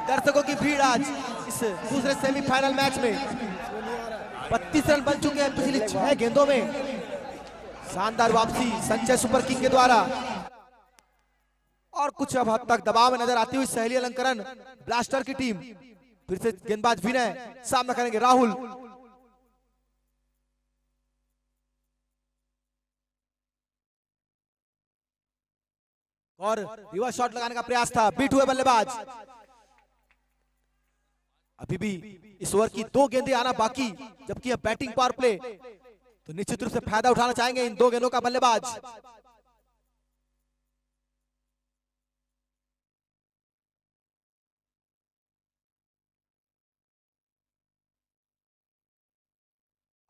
दर्शकों की भीड़ आज इस दूसरे सेमीफाइनल मैच में। 32 रन बन चुके हैं पिछली 6 गेंदों में। शानदार वापसी संचय सुपर किंग के द्वारा। और कुछ अब हद तक दबाव में नजर आती हुई सहेली अलंकरण ब्लास्टर की टीम। फिर से गेंदबाज विनय सामना करेंगे राहुल। और रिवर्स शॉट लगाने का प्रयास था, बीट हुए बल्लेबाज। अभी भी इस ओवर की 2 गेंदें आना बाकी, जबकि अब बैटिंग पावर प्ले, तो निश्चित रूप से फायदा उठाना चाहेंगे इन 2 गेंदों का बल्लेबाज।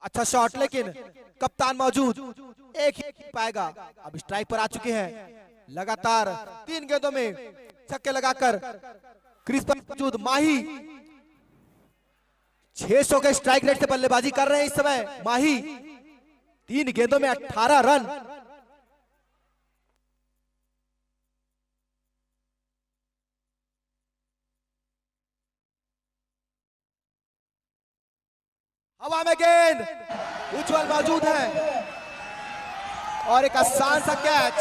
अच्छा शॉट, लेकिन कप्तान मौजूद, एक ही पाएगा। अब स्ट्राइक पर आ चुके हैं। लगातार 3 गेंदों में छक्के लगाकर क्रीज पर मौजूद माही 600 के स्ट्राइक रेट से बल्लेबाजी कर रहे हैं इस समय माही। 3 गेंदों में 18 रन। हवा में गेंद, उज्जवल मौजूद है और एक आसान सा कैच।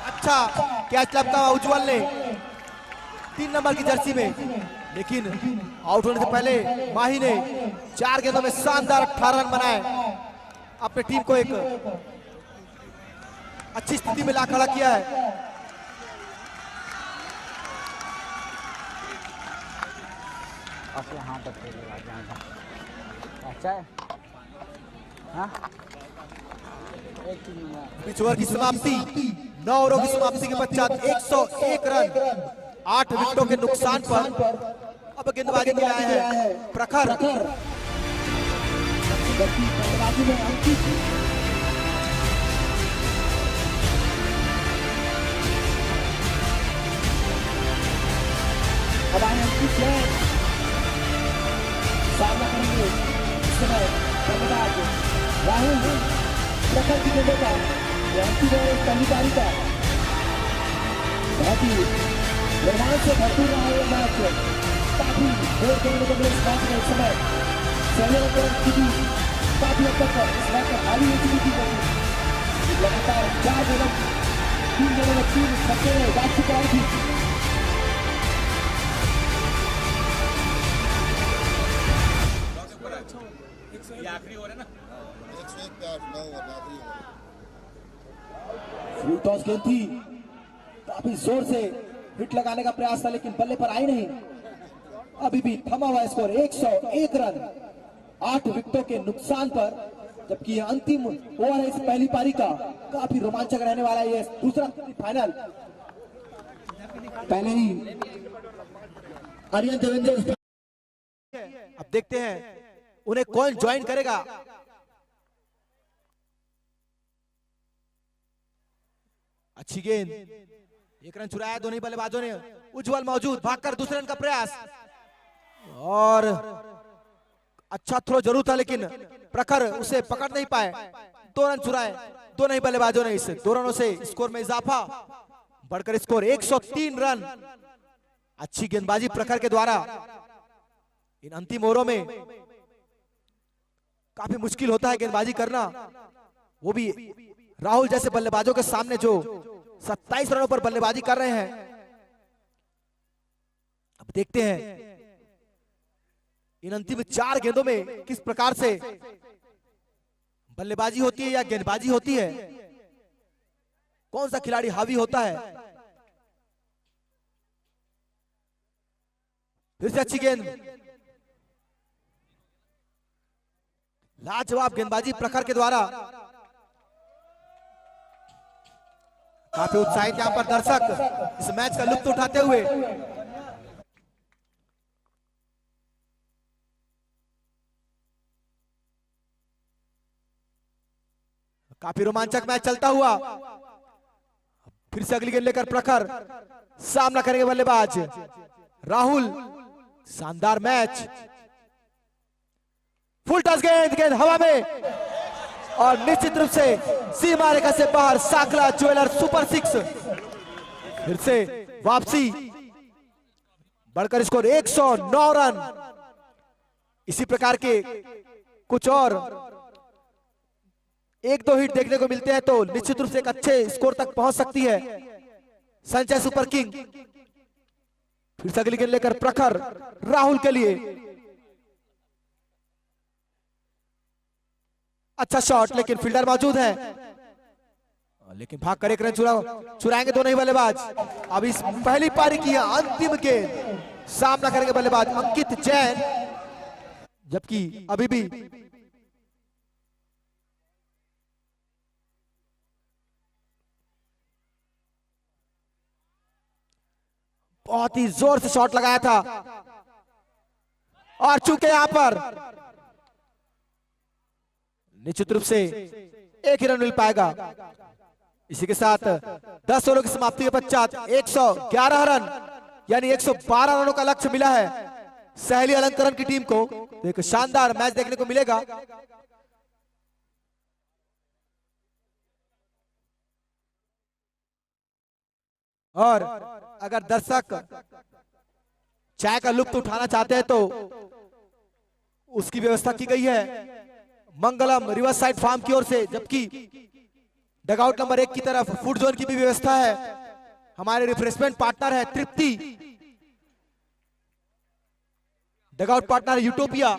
अच्छा कैच लपका उज्जवल ने 3 नंबर की जर्सी में, लेकिन आउट होने से पहले माही ने 4 गेंदों में शानदार 18 रन बनाए। अपनी टीम को एक अच्छी स्थिति में ला खड़ा किया है। यहाँ तक अच्छा है। हाँ? पिच ओवर की समाप्ति, 9 ओवरों की समाप्ति के पश्चात 101 रन 8 विकेटों के नुकसान पर अब गेंदबाजी में आए हैं प्रखर। अब आए अंकित सामना करेंगे इस समय बल्लेबाज राहुल प्रखर की गेंदों का पहली पारी का। बहुत ही रोमांच से भरपूर रहा है ये मैच। काफी देर खेलने को मिले इस मैच में। इस समय सहयोग स्थिति काफी हद तक इस मैच में हावी हो चुकी थी। लगातार 4 गेंदों 3 गेंदों में 3 छक्के बात चुका थी। आखिरी हो रहा है ना, फुल टॉस गेंद थी, काफी जोर से हिट लगाने का प्रयास था, लेकिन बल्ले पर आई नहीं। अभी भी थमा हुआ स्कोर 101 रन 8 विकेटों के नुकसान पर। जबकि यह अंतिम ओवर है इस पहली पारी का। काफी रोमांचक रहने वाला है ये दूसरा फाइनल। पहले ही आर्यन देवेंद्र, अब देखते हैं उन्हें कौन ज्वाइन करेगा। अच्छी गेंद, एक रन चुराया दोनों बल्लेबाजों ने। उज्जवल मौजूद, भागकर दूसरे रन का प्रयास, और अच्छा थ्रो जरूर था लेकिन प्रखर उसे पकड़ नहीं पाए। 2 रन चुराए दोनों ही बल्लेबाजों ने। इस 2 रनों से स्कोर में इजाफा, बढ़कर स्कोर 103 रन। अच्छी गेंदबाजी प्रखर के द्वारा। इन अंतिम ओवरों में काफी मुश्किल होता है गेंदबाजी करना, वो भी राहुल जैसे बल्लेबाजों के सामने जो 27 रनों पर बल्लेबाजी कर रहे हैं। अब देखते हैं इन अंतिम 4 गेंदों में किस प्रकार से बल्लेबाजी होती है या गेंदबाजी होती है, कौन सा खिलाड़ी हावी होता है। फिर से अच्छी गेंद, लाजवाब गेंदबाजी प्रखर के द्वारा। काफी उत्साहित यहां पर दर्शक इस मैच का लुत्फ उठाते हुए। काफी रोमांचक मैच चलता हुआ। फिर से अगली गेंद लेकर प्रखर सामना करेंगे बल्लेबाज राहुल। शानदार मैच, फुल टच गेंद, गेंद हवा में और निश्चित रूप से सीमा रेखा से बाहर। साकला ज्वेलर सुपर 6 फिर से वापसी, बढ़कर स्कोर 109 रन। इसी प्रकार के कुछ और 1-2 हिट देखने को मिलते हैं तो निश्चित रूप से एक अच्छे स्कोर तक पहुंच सकती है संजय सुपर किंग। फिर से अगली गेंद लेकर प्रखर राहुल के लिए। अच्छा शॉट, लेकिन फील्डर मौजूद है, लेकिन भाग कर एक रन चुराएंगे दोनों ही बल्लेबाज। अब इस पहली पारी की अंतिम गेंद, सामना करेंगे बल्लेबाज अंकित जैन, जबकि अभी भी बहुत ही जोर से शॉट लगाया था और चूके यहां पर निश्चित रूप से एक ही रन मिल पाएगा। इसी के साथ 10 ओवरों की समाप्ति के पश्चात 111 रन यानी 112 रनों का लक्ष्य मिला है सहेली अलंकरण की टीम को। तो एक शानदार मैच देखने को मिलेगा। और अगर दर्शक चाय का लुत्फ उठाना चाहते हैं तो उसकी व्यवस्था की गई है मंगलम रिवर साइड फार्म की ओर से, जबकि डगआउट नंबर 1 की तरफ फूड जोन की भी व्यवस्था है। हमारे रिफ्रेशमेंट पार्टनर है तृप्ति, डगआउट पार्टनर यूटोपिया।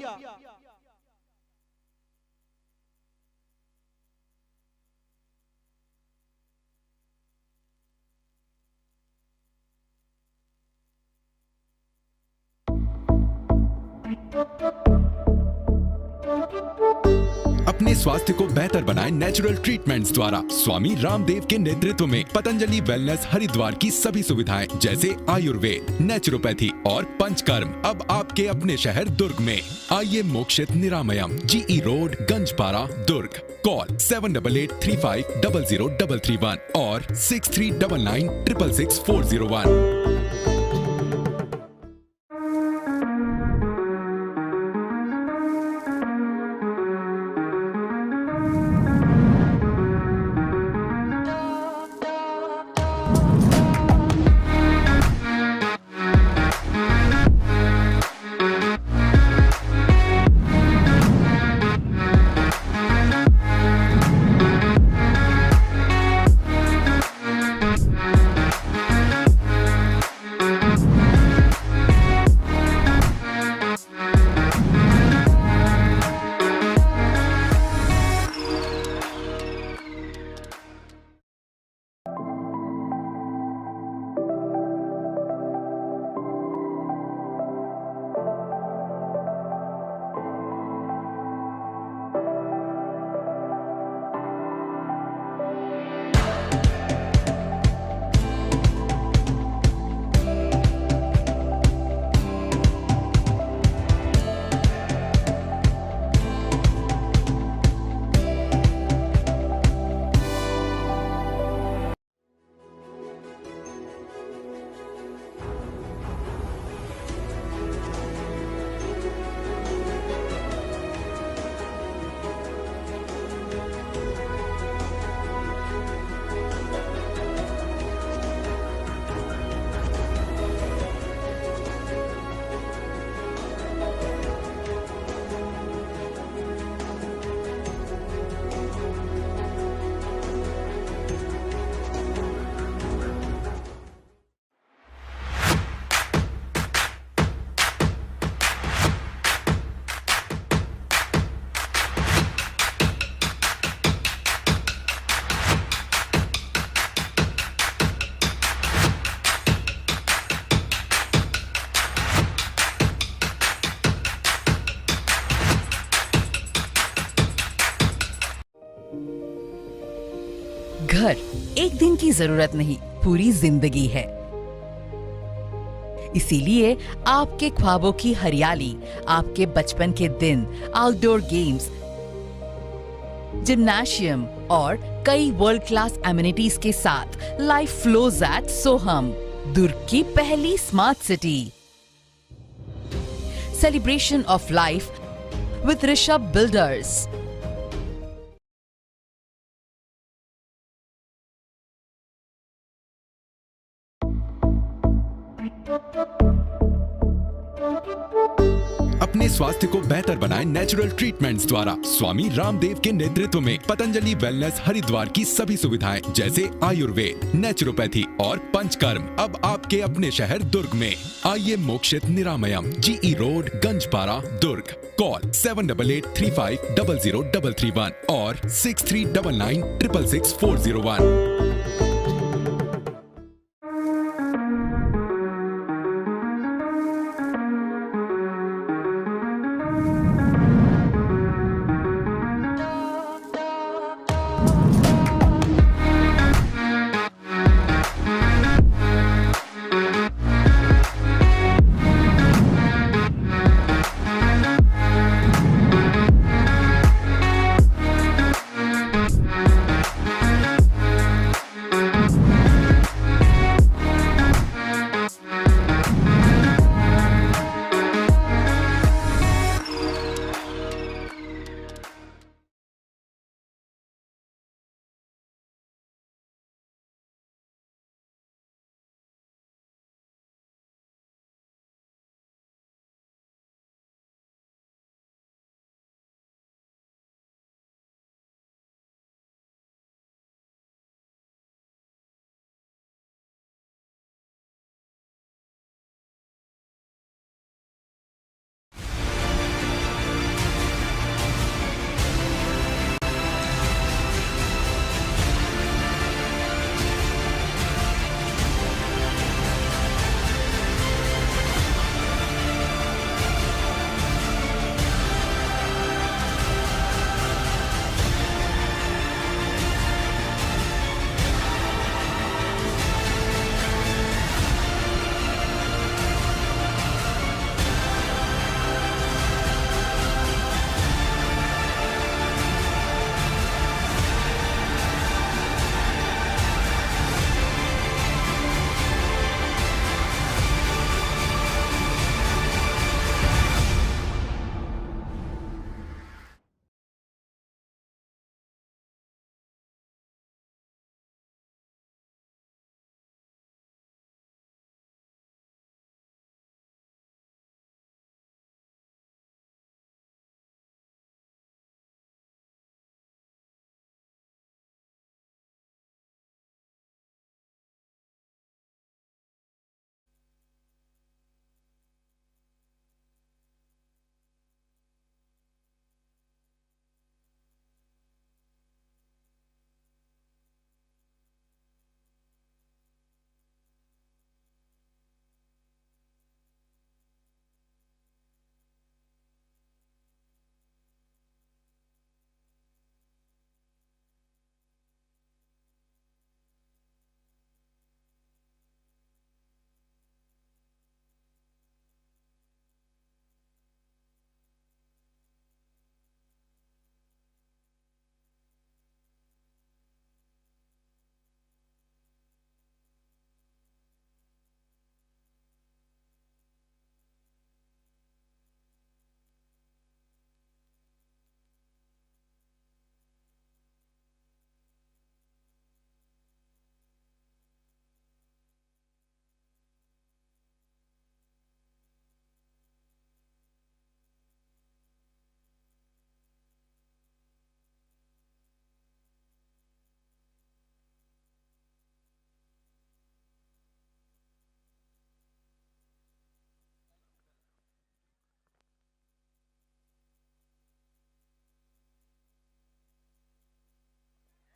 अपने स्वास्थ्य को बेहतर बनाएं नेचुरल ट्रीटमेंट्स द्वारा। स्वामी रामदेव के नेतृत्व में पतंजलि वेलनेस हरिद्वार की सभी सुविधाएं जैसे आयुर्वेद, नेचुरोपैथी और पंचकर्म अब आपके अपने शहर दुर्ग में। आइए मोक्षित निरामयम, GE रोड, गंजपारा, दुर्ग। कॉल 7883500331 और 6399666401। घर एक दिन की जरूरत नहीं, पूरी जिंदगी है। इसीलिए आपके ख्वाबों की हरियाली, आपके बचपन के दिन, आउटडोर गेम्स, जिम्नाशियम और कई वर्ल्ड क्लास एमिनिटीज के साथ लाइफ फ्लोज एट सोहम, दुर्ग की पहली smart city. Celebration of life with Rishabh builders. अपने स्वास्थ्य को बेहतर बनाएं नेचुरल ट्रीटमेंट्स द्वारा स्वामी रामदेव के नेतृत्व में पतंजलि वेलनेस हरिद्वार की सभी सुविधाएं जैसे आयुर्वेद, नेचुरोपैथी और पंचकर्म अब आपके अपने शहर दुर्ग में। आइए मोक्षित निरामयम, जीई रोड, गंजपारा, दुर्ग। कॉल 7883500331 और 6399666401।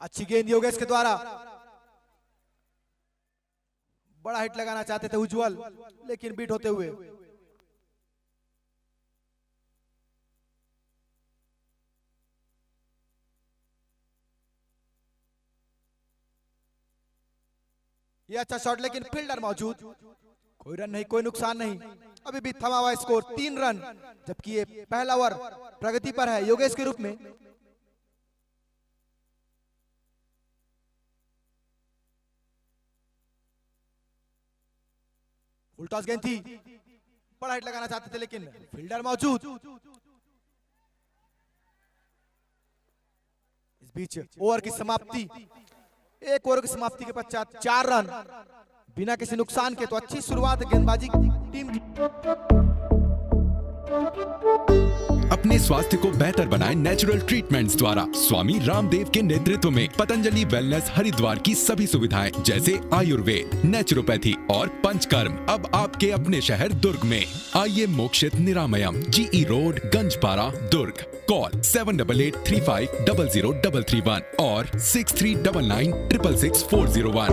अच्छी गेंद योगेश के द्वारा, बड़ा हिट लगाना चाहते थे उज्जवल, लेकिन बीट होते हुए। ये अच्छा शॉट, लेकिन फील्डर मौजूद, कोई रन नहीं, कोई नुकसान नहीं। अभी भी थमा हुआ स्कोर 3 रन, जबकि ये पहला ओवर प्रगति पर है योगेश के रूप में। फुल टॉस गेंद थी, बड़ा हिट लगाना चाहते थे लेकिन फील्डर मौजूद। इस बीच ओवर की समाप्ति, एक ओवर की समाप्ति के पश्चात 4 रन बिना किसी नुकसान के। तो अच्छी शुरुआत गेंदबाजी टीम की। अपने स्वास्थ्य को बेहतर बनाएं नेचुरल ट्रीटमेंट्स द्वारा स्वामी रामदेव के नेतृत्व में पतंजलि वेलनेस हरिद्वार की सभी सुविधाएं जैसे आयुर्वेद, नेचुरोपैथी और पंचकर्म अब आपके अपने शहर दुर्ग में। आइए मोक्षित निरामयम, GE रोड, गंजपारा, दुर्ग। कॉल 7883500331 और 6399666401।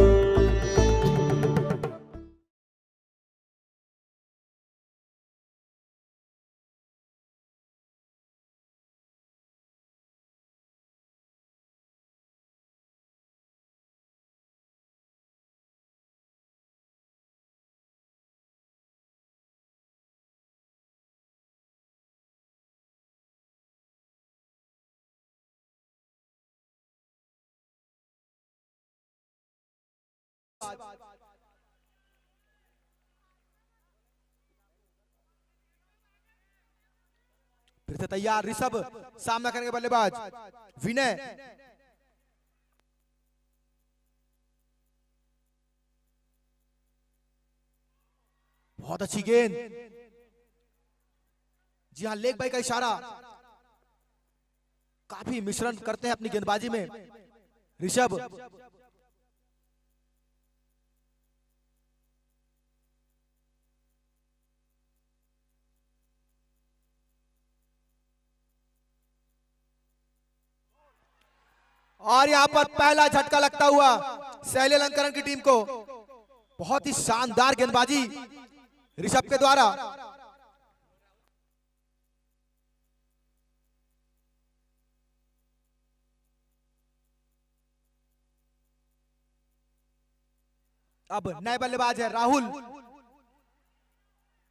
फिर से तैयार ऋषभ, सामना करेंगे बल्लेबाज विनय। बहुत अच्छी गेंद, जी हाँ, लेग बाई का इशारा। काफी मिश्रण करते हैं अपनी गेंदबाजी में ऋषभ। और यहां पर पहला झटका लगता हुआ सैली अलंकरण की टीम को। बहुत ही शानदार गेंदबाजी ऋषभ के द्वारा। अब नए बल्लेबाज है राहुल।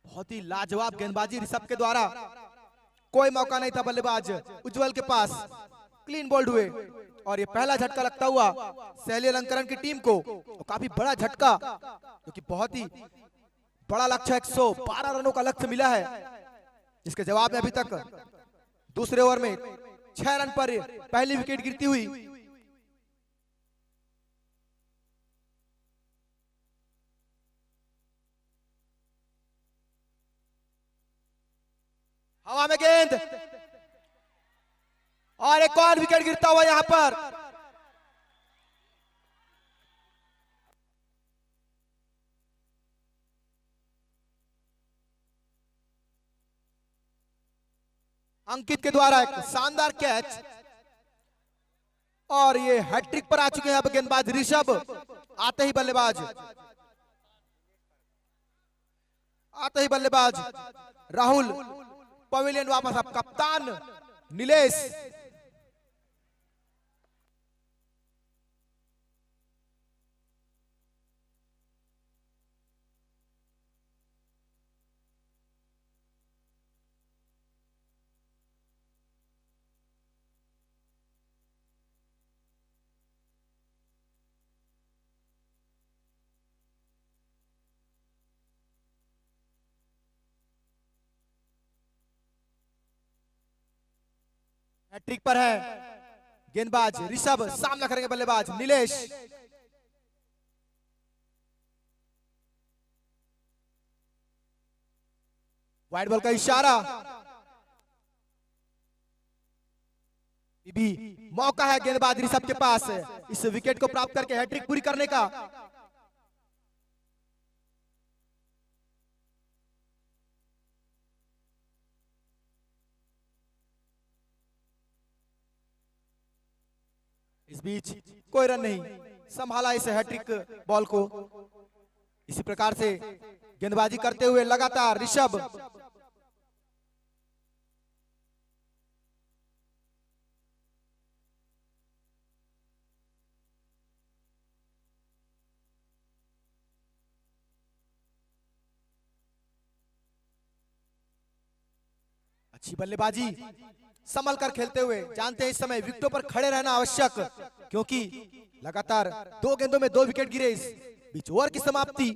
बहुत ही लाजवाब गेंदबाजी ऋषभ के द्वारा। कोई मौका नहीं था बल्लेबाज उज्जवल के पास, क्लीन बोल्ड हुए। और ये पहला झटका लगता हुआ सैली अलंकरण की टीम को, और काफी बड़ा झटका, क्योंकि बहुत ही बड़ा लक्ष्य 112 रनों का लक्ष्य मिला है, जिसके जवाब में अभी तक दूसरे ओवर में 6 रन पर पहली विकेट गिरती हुई। हवा में गेंद, और एक और विकेट गिरता हुआ यहां पर। अंकित के द्वारा एक शानदार कैच, और ये हैट्रिक पर आ चुके हैं अब गेंदबाज ऋषभ। आते ही बल्लेबाज राहुल। पवेलियन वापस, अब कप्तान नीलेश। हैट्रिक पर है गेंदबाज ऋषभ, सामना करेंगे बल्लेबाज नीलेश। वाइड बॉल का इशारा। भी मौका है गेंदबाज ऋषभ के पास इस विकेट को प्राप्त करके हैट्रिक पूरी करने का। इस बीच कोई रन नहीं, संभाला इस हैट्रिक बॉल को। इसी प्रकार से गेंदबाजी करते हुए लगातार ऋषभ। अच्छी बल्लेबाजी, संभल कर खेलते हुए, जानते हैं इस समय विकेटों पर खड़े रहना आवश्यक, क्योंकि लगातार 2 गेंदों में 2 विकेट गिरे। इस बीच ओवर की समाप्ति।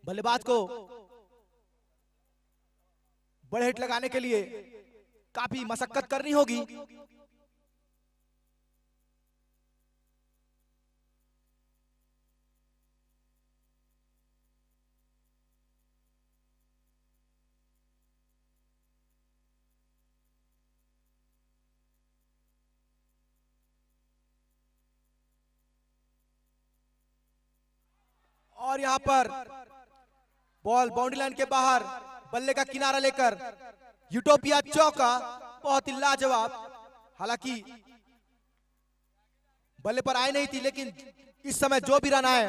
बल्लेबाज को बड़े हिट लगाने के लिए काफी मशक्कत करनी होगी। और यहां पर बॉल बाउंड्री लाइन के बाहर, बल्ले का किनारा लेकर यूटोपिया चौका, बहुत ही लाजवाब। हालांकि बल्ले पर आए नहीं थी, लेकिन इस समय जो भी रन आए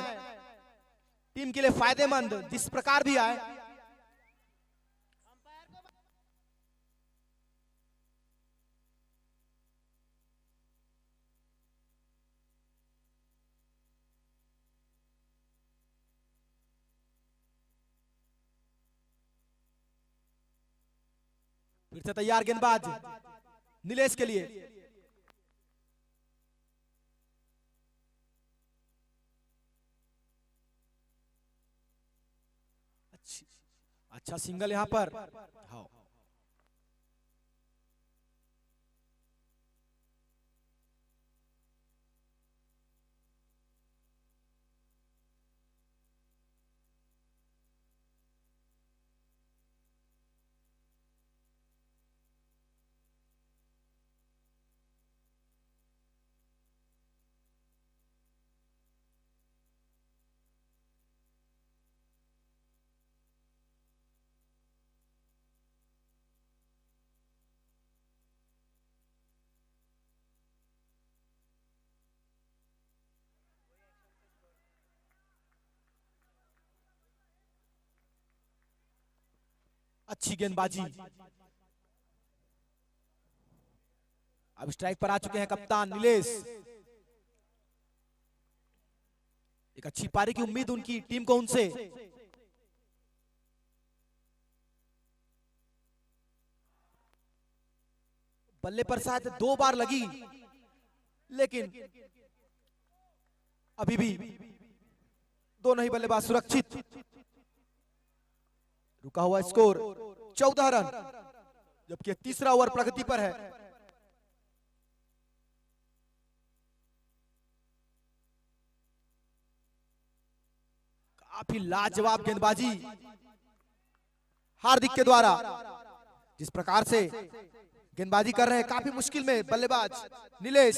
टीम के लिए फायदेमंद, जिस प्रकार भी आए। फिर से तैयार गेंदबाज नीलेश के लिए। अच्छा सिंगल यहां पर। हाँ, अच्छी गेंदबाजी। अब स्ट्राइक पर आ चुके हैं कप्तान नीलेश। एक अच्छी पारी की उम्मीद उनकी टीम को उनसे। बल्ले पर शायद 2 बार लगी, लेकिन अभी भी दोनों ही बल्लेबाज सुरक्षित। रुका हुआ स्कोर 14 रन, जबकि तीसरा ओवर प्रगति पर है। काफी लाजवाब गेंदबाजी हार्दिक के द्वारा। जिस प्रकार से गेंदबाजी कर रहे हैं, काफी मुश्किल में बल्लेबाज नीलेश।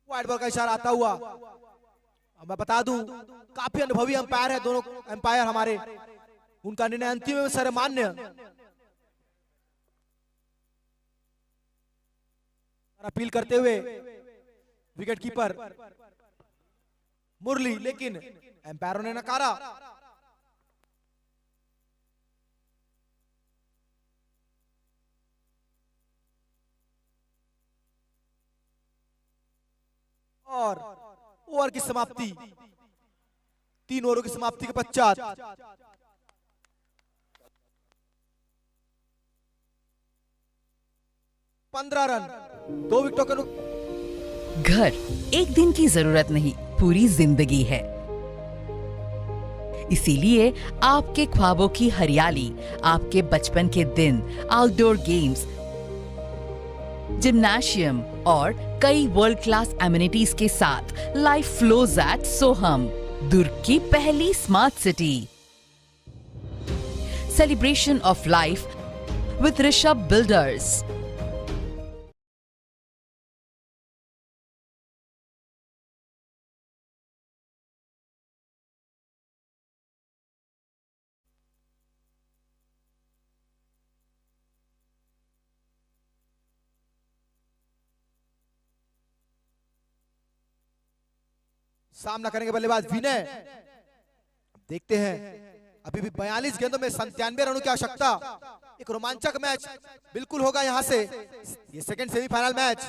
वाइड बॉल का इशारा आता हुआ। मैं बता दूं, काफी अनुभवी अंपायर है दोनों अंपायर हमारे। उनका निर्णय अंतिम में सर्वमान्य। अपील करते हुए विकेट कीपर मुरली, लेकिन अंपायरों ने नकारा। और ओवर की समाप्ति, 3 ओवरों की समाप्ति के पश्चात 15 रन, 2 विकेटों के घर एक दिन की जरूरत नहीं, पूरी जिंदगी है। इसीलिए आपके ख्वाबों की हरियाली, आपके बचपन के दिन, आउटडोर गेम्स, जिम्नाशियम और कई वर्ल्ड क्लास एमिनिटीज के साथ लाइफ फ्लोज एट सोहम, दुर्ग की पहली smart city. Celebration of life with Rishabh builders. सामना करेंगे बल्लेबाज विनय। देखते हैं, अभी भी 42 गेंदों में 97 रनों की आवश्यकता। एक रोमांचक मैच बिल्कुल होगा यहां से, ये सेकंड सेमीफाइनल मैच।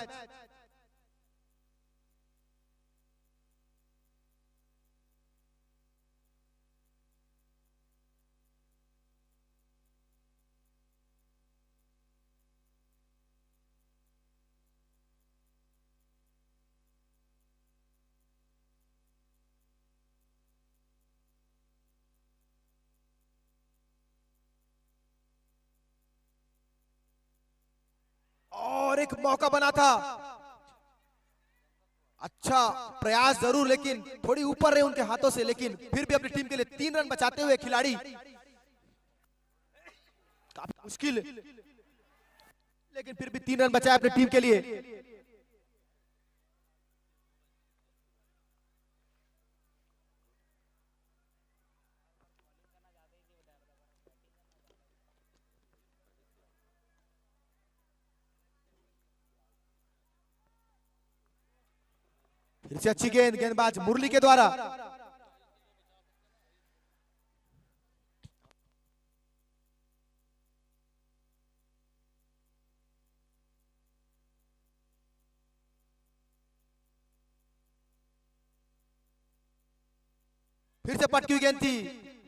और एक मौका बना था, अच्छा प्रयास जरूर, लेकिन थोड़ी ऊपर रहे उनके हाथों से, लेकिन फिर भी अपनी टीम के लिए 3 रन बचाते हुए खिलाड़ी काफी मुश्किल, लेकिन फिर भी 3 रन बचाए अपनी टीम के लिए। फिर से अच्छी गेंद, गेंदबाज मुरली के द्वारा। फिर से पटकी हुई गेंद थी,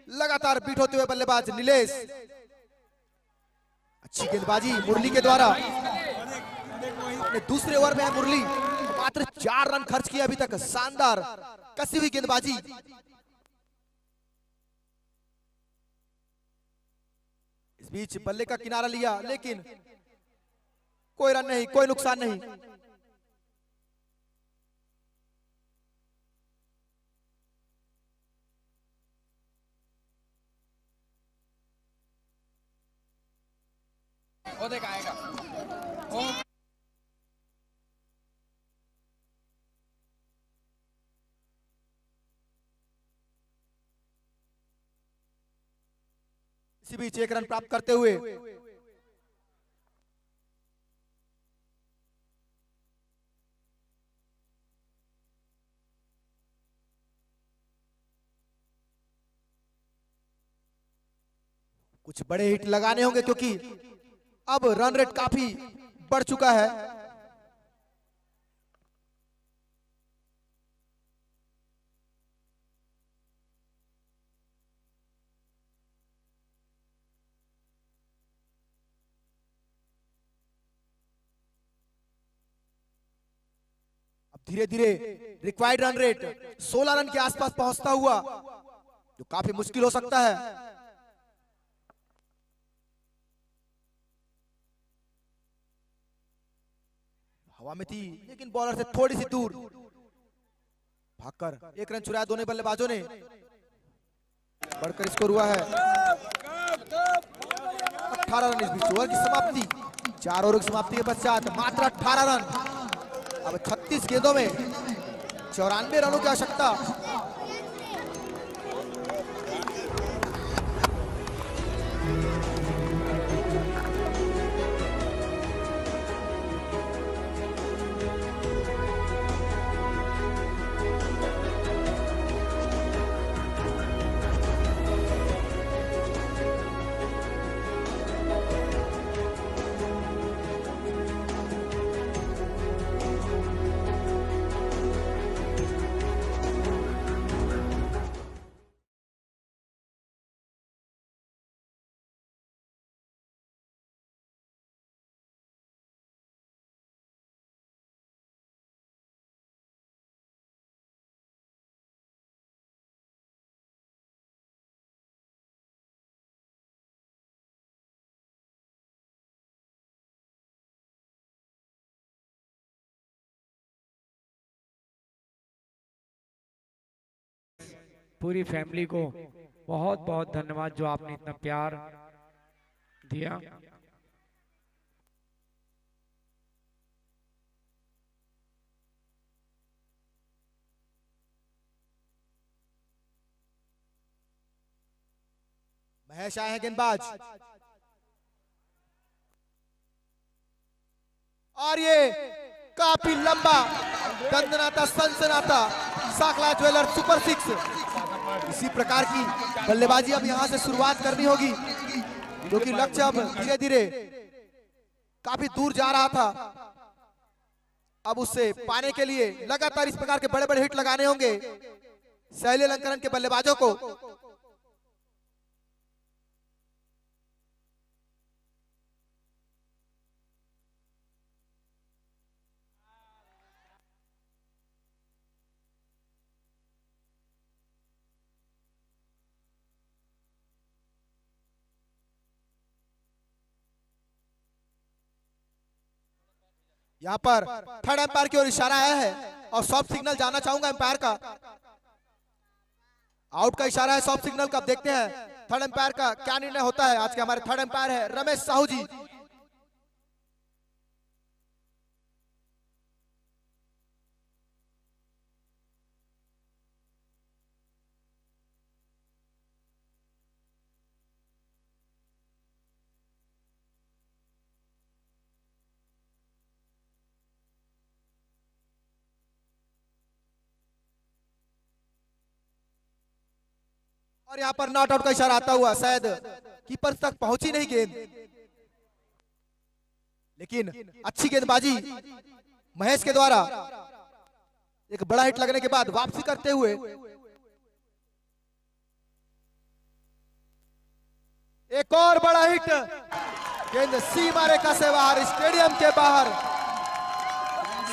लगातार बीट होते हुए बल्लेबाज नीलेश। अच्छी गेंदबाजी मुरली के द्वारा। अपने दूसरे ओवर में है मुरली, मात्र 4 रन खर्च किए अभी तक। शानदार कसी हुई गेंदबाजी। इस बीच बल्ले का किनारा लिया, लेकिन कोई रन नहीं, कोई नुकसान नहीं। वो देख आएगा वो। इसी बीच 1 रन प्राप्त करते हुए कुछ बड़े हिट लगाने होंगे, क्योंकि अब रन रेट काफी बढ़ चुका है। धीरे धीरे रिक्वायर्ड रन रेट 16 रन के आसपास पहुंचता हुआ, जो काफी मुश्किल हो सकता है। हवा में थी, लेकिन बॉलर से थोड़ी सी दूर भागकर 1 रन चुराया दोनों बल्लेबाजों ने। बढ़कर स्कोर हुआ है 18 रन। इस बीच ओवर की समाप्ति, 4 ओवर की समाप्ति के पश्चात मात्र 18 रन। अब 36 गेंदों में 94 रनों की आवश्यकता। पूरी फैमिली को बहुत बहुत धन्यवाद जो आपने इतना प्यार दिया। महेश आए हैं गेंदबाज और ये काफी लंबा दंदनाता सनसनाता साकला ज्वेलर सुपर 6। इसी प्रकार की बल्लेबाजी अब यहां से शुरुआत करनी होगी, क्योंकि लक्ष्य अब धीरे धीरे काफी दूर जा रहा था। अब उससे पाने के लिए लगातार इस प्रकार के बड़े बड़े हिट लगाने होंगे शैली अलंकरण के बल्लेबाजों को। यहां पर थर्ड एम्पायर की ओर इशारा आया है और सॉफ्ट सिग्नल जाना चाहूंगा एम्पायर का। आउट का इशारा है सॉफ्ट सिग्नल का। अब देखते हैं थर्ड एम्पायर का क्या निर्णय होता है। आज के हमारे थर्ड एम्पायर है रमेश साहू जी। और यहां पर नॉट आउट का इशारा आता हुआ, शायद कीपर तक पहुंची नहीं गेंद, लेकिन अच्छी गेंदबाजी महेश के द्वारा एक बड़ा हिट लगने के बाद वापसी करते हुए एक और बड़ा हिट। गेंद सीमा रेखा से बाहर, स्टेडियम के बाहर।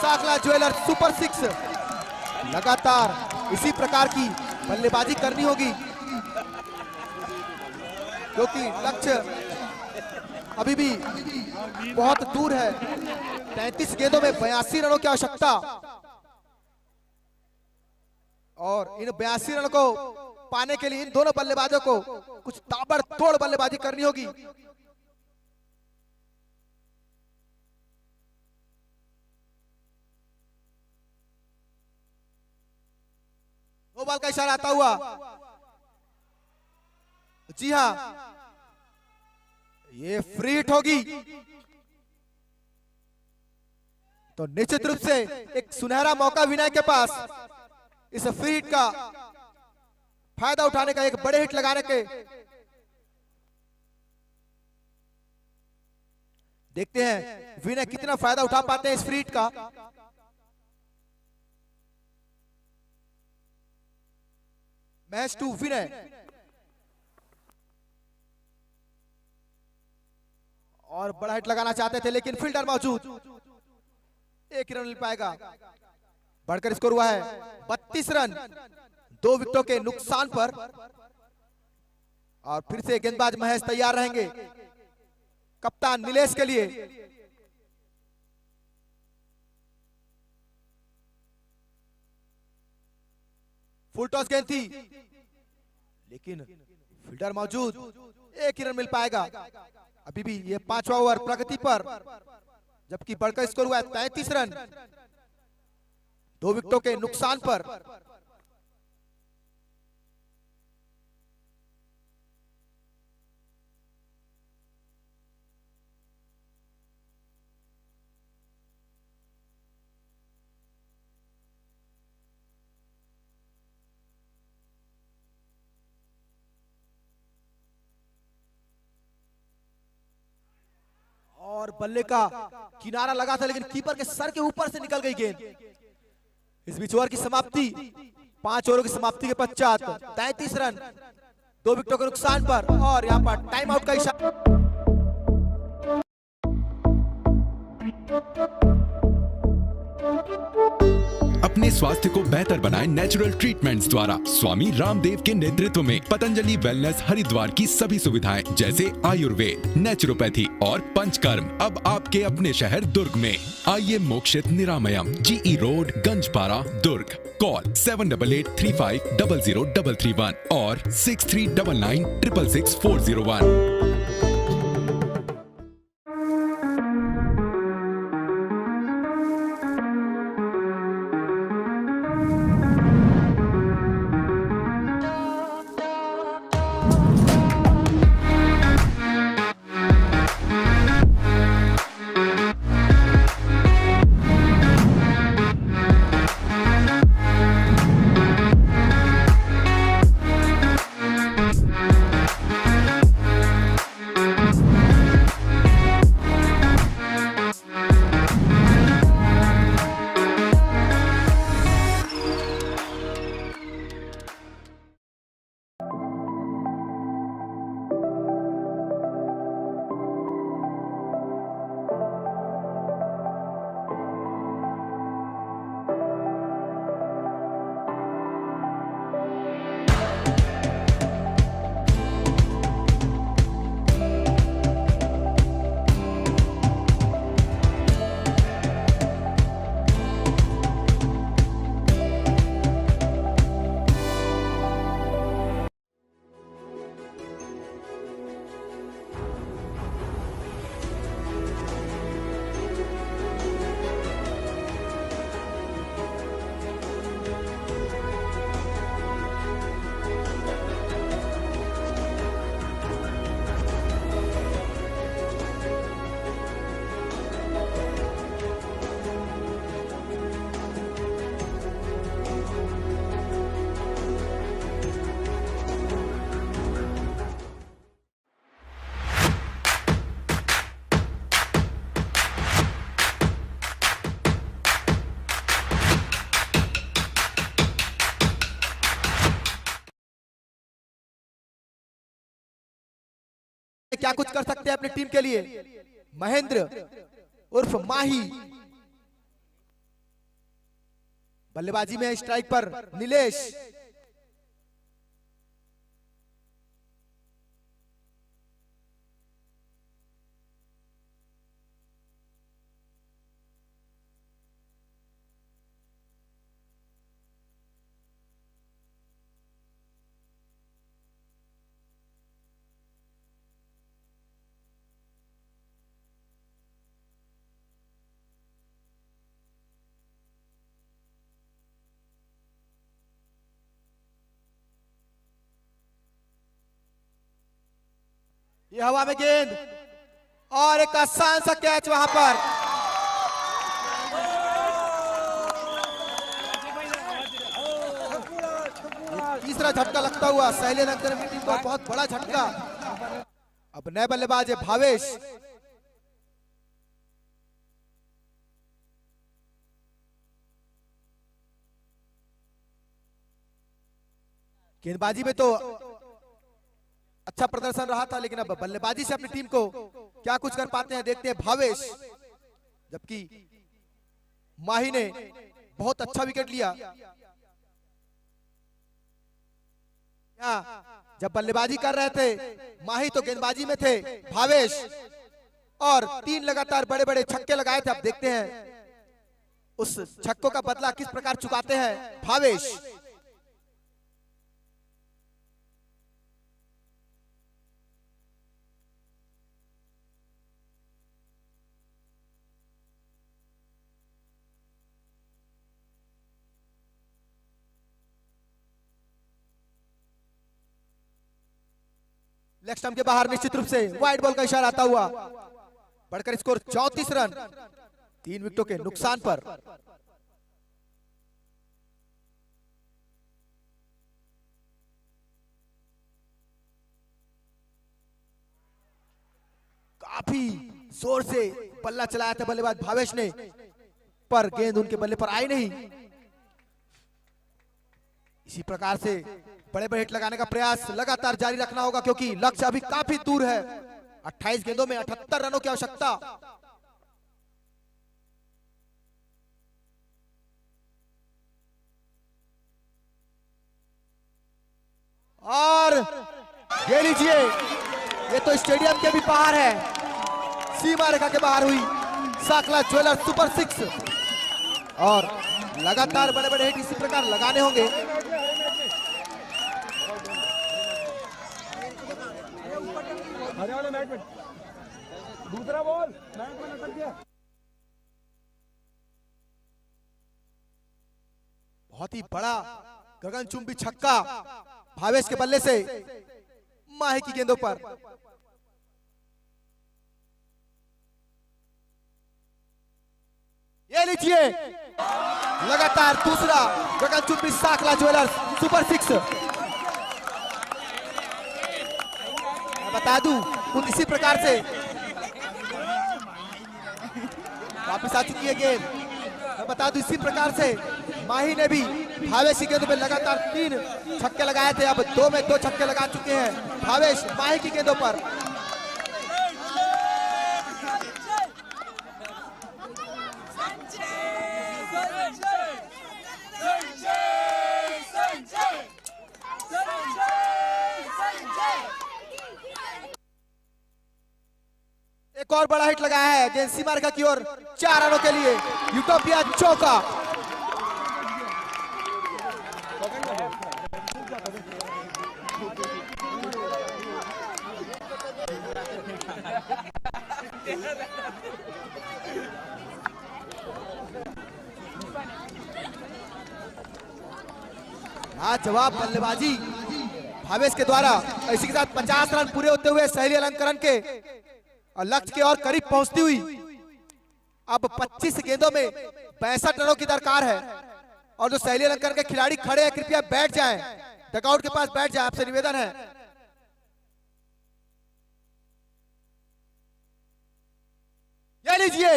Sakla jeweller super 6। लगातार इसी प्रकार की बल्लेबाजी करनी होगी, क्योंकि लक्ष्य अभी भी बहुत दूर है। 33 गेंदों में 82 रनों की आवश्यकता, और इन 82 रन को पाने के लिए इन दोनों बल्लेबाजों को कुछ ताबड़तोड़ बल्लेबाजी करनी होगी। दो बॉल का इशारा आता हुआ। जी हां, ये फ्री हिट होगी तो निश्चित रूप से एक सुनहरा मौका विनय के पास इस फ्री हिट का फायदा उठाने का, एक बड़े हिट लगाने के। देखते हैं विनय कितना फायदा उठा पाते हैं इस फ्री हिट का। मैच 2 विनय। और बड़ा हिट लगाना चाहते थे, लेकिन फील्डर मौजूद, एक रन मिल पाएगा। बढ़कर स्कोर हुआ है 32 रन 2 विकेटों के नुकसान पर। और फिर से गेंदबाज महेश तैयार रहेंगे कप्तान नीलेश के लिए। फुल टॉस गेंद थी, लेकिन फील्डर मौजूद, एक ही रन मिल पाएगा। अभी भी ये 5वां ओवर प्रगति पर, जबकि बढ़कर स्कोर हुआ है 33 रन 2 विकेटों के नुकसान पर। और बल्ले का किनारा लगा था, लेकिन कीपर के सर के ऊपर से निकल गई गेंद। इस बीच ओवर की समाप्ति, 5 ओवरों की समाप्ति के पश्चात 33 रन 2 विकेटों के नुकसान पर। और यहां पर टाइम आउट का इशारा। अपने अपने स्वास्थ्य को बेहतर बनाएं नेचुरल ट्रीटमेंट्स द्वारा। स्वामी रामदेव के नेतृत्व में पतंजलि वेलनेस हरिद्वार की सभी सुविधाएं जैसे आयुर्वेद, नेचुरोपैथी और पंचकर्म अब आपके अपने शहर दुर्ग में। आइए मोक्षित निरामयम, GE रोड, गंजपारा, दुर्ग। कॉल 7883500331 और 6399666401। क्या कुछ कर सकते हैं अपनी टीम के लिए। महेंद्र उर्फ माही बल्लेबाजी में स्ट्राइक पर नीलेश, ये हवा में गेंद और एक आसान सा कैच वहां पर। तीसरा झटका लगता हुआ शैलेंद्र अख्तर की टीम को बहुत बड़ा झटका। अब नए बल्लेबाज है भावेश, गेंदबाजी में तो अच्छा प्रदर्शन रहा था, लेकिन अब बल्लेबाजी से अपनी टीम को क्या कुछ कर पाते हैं देखते हैं भावेश। जबकि माही ने बहुत अच्छा विकेट लिया। जब बल्लेबाजी कर रहे थे माही तो गेंदबाजी में थे भावेश, और 3 लगातार बड़े बड़े छक्के लगाए थे। अब देखते हैं उस छक्कों का बदला किस प्रकार चुकाते हैं भावेश। लेग स्टंप के बाहर निश्चित रूप से वाइड बॉल का इशारा आता हुआ। बढ़कर स्कोर 34 रन, 3 विकेटों के नुकसान पर। काफी जोर से बल्ला चलाया था बल्लेबाज भावेश ने, पर गेंद उनके बल्ले पर आई नहीं। इसी प्रकार से बड़े बड़े हिट लगाने का प्रयास लगातार जारी रखना होगा, क्योंकि लक्ष्य अभी काफी दूर है। 28 गेंदों में 78 रनों की आवश्यकता। और ये लीजिए, ये तो स्टेडियम के भी बाहर है, सीमा रेखा के बाहर हुई साकला ज्वेलर्स सुपर 6। और लगातार बड़े बड़े हिट इसी प्रकार लगाने होंगे। दूसरा बॉल मैच में लटक गया। बहुत ही बड़ा गगनचुंबी छक्का भावेश के बल्ले से माही की गेंदों पर। ये लीजिए, लगातार दूसरा गगनचुंबी साकला ज्वेलर्स सुपर 6। मैं बता दूं, कुछ इसी प्रकार से वापिस आ चुकी है गेंद। मैं बता दूं, इसी प्रकार से माही ने भी भावेश की गेंदों पे लगातार 3 छक्के लगाए थे। अब 2 में 2 छक्के लगा चुके हैं भावेश माही की गेंदों पर। एक और बड़ा हिट लगाया है गेंद सीमा रेखा की ओर 4 रनों के लिए यूटोपिया चौका। जवाब बल्लेबाजी भावेश के द्वारा। इसी के साथ 50 रन पूरे होते हुए सहेली अलंकरण के और लक्ष्य के और करीब पहुंचती हुई अब 25 गेंदों में 65 रनों की दरकार है। और जो सहेली अलंकरण के खिलाड़ी खड़े हैं, कृपया बैठ जाएं, डगआउट के पास बैठ जाएं, आपसे निवेदन है। ये लीजिए,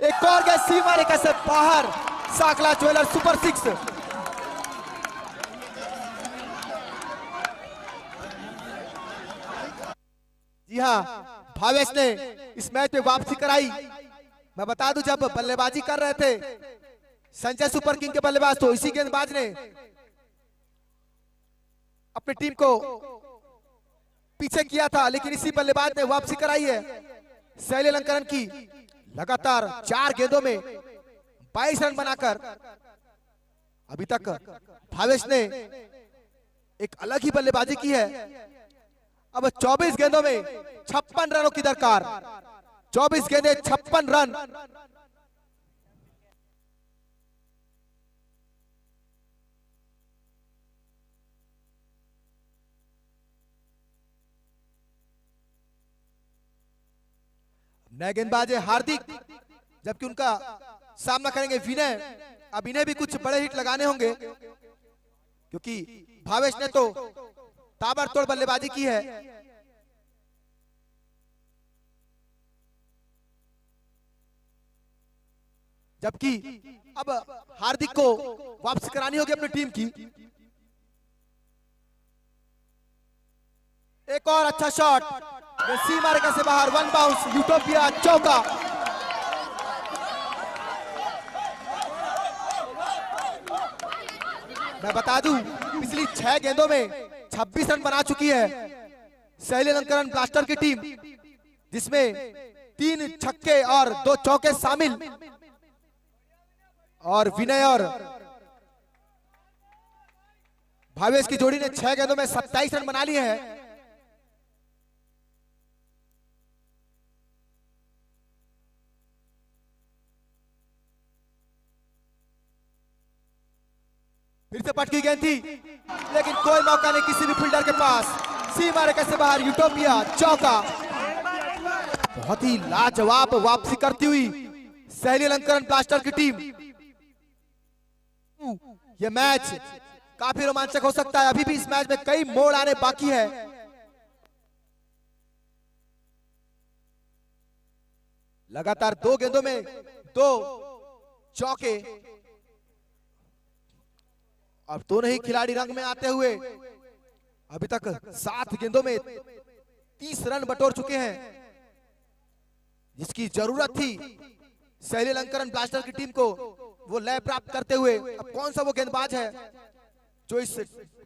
एक और गैस सीमा रेखा से बाहर साकला ज्वेलर्स सुपर 6। जी हाँ, भावेश ने इस मैच में वापसी कराई। मैं बता दूं, जब बल्लेबाजी कर रहे थे संजय सुपर किंग के बल्लेबाज, तो इसी गेंदबाज ने अपनी टीम को पीछे किया था, लेकिन इसी बल्लेबाज ने वापसी कराई है। सहेली अलंकरण की लगातार 4 गेंदों में 22 रन बनाकर अभी तक भावेश ने एक अलग ही बल्लेबाजी की है। अब 24 गेंदों में 56 रनों की दरकार। 24 गेंदें 56 रन। नए गेंदबाज हार्दिक, जबकि उनका सामना करेंगे विनय। अब इन्हें भी कुछ बड़े हिट लगाने होंगे, क्योंकि भावेश ने तो ताबड़तोड़ बल्लेबाजी की है। जबकि अब हार्दिक को वापसी करानी होगी अपनी टीम की। एक और अच्छा शॉट, सीमा रेखा से बाहर, 1 बाउंस, यूटोपिया चौका। मैं बता दूं, पिछली 6 गेंदों में 26 रन बना चुकी है सहेली अलंकरण ब्लास्टर की टीम, जिसमें 3 छक्के और 2 चौके शामिल। और विनय और भावेश की जोड़ी ने 6 गेंदों में 27 रन बना लिए हैं। फिर से पटकी गेंद थी, लेकिन कोई मौका नहीं किसी भी फील्डर के पास। सीमा रेखा से बाहर, यूटोपिया चौका। बहुत ही लाजवाब वापसी करती हुई सहेली अलंकरण ब्लास्टर की टीम। यह मैच काफी रोमांचक हो सकता है। अभी भी इस मैच में कई मोड़ आने बाकी है। लगातार 2 गेंदों में 2 चौके। अब दोनों ही खिलाड़ी रंग में आते हुए अभी तक 7 गेंदों में 30 रन बटोर चुके हैं, जिसकी जरूरत थी सहेली अलंकरण ब्लास्टर की टीम को वो लय प्राप्त करते हुए। अब कौन सा वो गेंदबाज है जो इस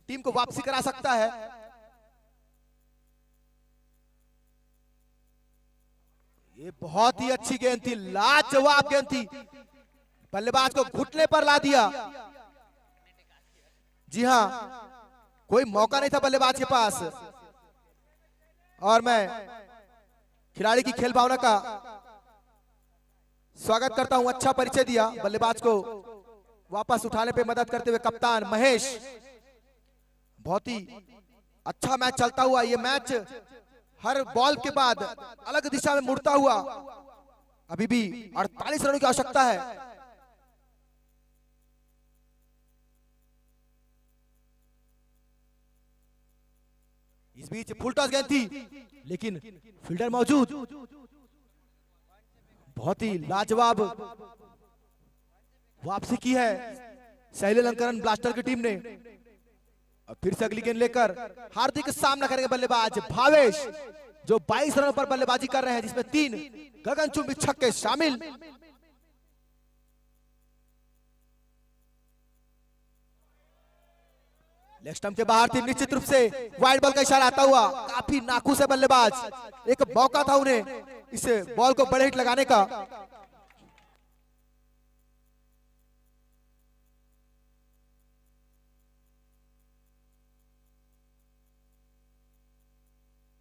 टीम को वापसी करा सकता है। ये बहुत ही अच्छी गेंद थी, लाजवाब गेंद थी, बल्लेबाज को घुटने पर ला दिया। जी हां, कोई मौका नहीं था बल्लेबाज के पास। और मैं खिलाड़ी की खेल भावना का स्वागत करता हूं। अच्छा परिचय दिया, बल्लेबाज को वापस उठाने पे मदद करते हुए कप्तान महेश। बहुत ही अच्छा मैच चलता हुआ, ये मैच हर बॉल के बाद अलग दिशा में मुड़ता हुआ। अभी भी 48 रनों की आवश्यकता है। इस बीच फुल टॉस गेंद थी, लेकिन फील्डर मौजूद। बहुत ही लाजवाब वापसी की है सैली अलंकरण ब्लास्टर की टीम ने। अब फिर से अगली गेंद लेकर हार्दिक सामना करेंगे बल्लेबाज भावेश, जो 22 रनों पर बल्लेबाजी कर रहे हैं, जिसमें 3 गगनचुंबी छक्के शामिल। लेग स्टंप के बाहर थी, निश्चित रूप से वाइड बॉल का इशारा आता हुआ। काफी नाखुश है बल्लेबाज, एक मौका था उन्हें इस बॉल को बड़े हिट लगाने का।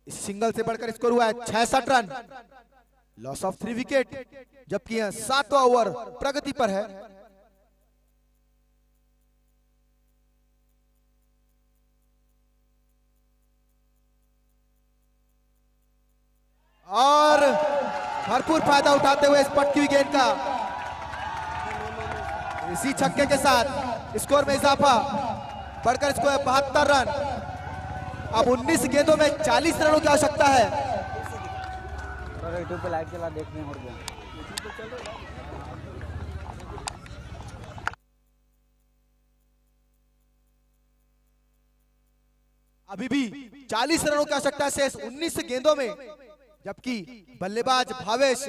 इस सिंगल से बढ़कर स्कोर हुआ है 66 रन, लॉस ऑफ 3 विकेट, जबकि यह 7वां ओवर प्रगति पर है। और भरपूर फायदा उठाते हुए इस पटकी हुई गेंद का इसी छक्के के साथ स्कोर में इजाफा, बढ़कर स्कोर है 72 रन। अब 19 गेंदों में 40 रनों की आवश्यकता है। यूट्यूब पे लाइव चला देखने और अभी भी 40 रनों की आवश्यकता है 19 गेंदों में, जबकि बल्लेबाज भावेश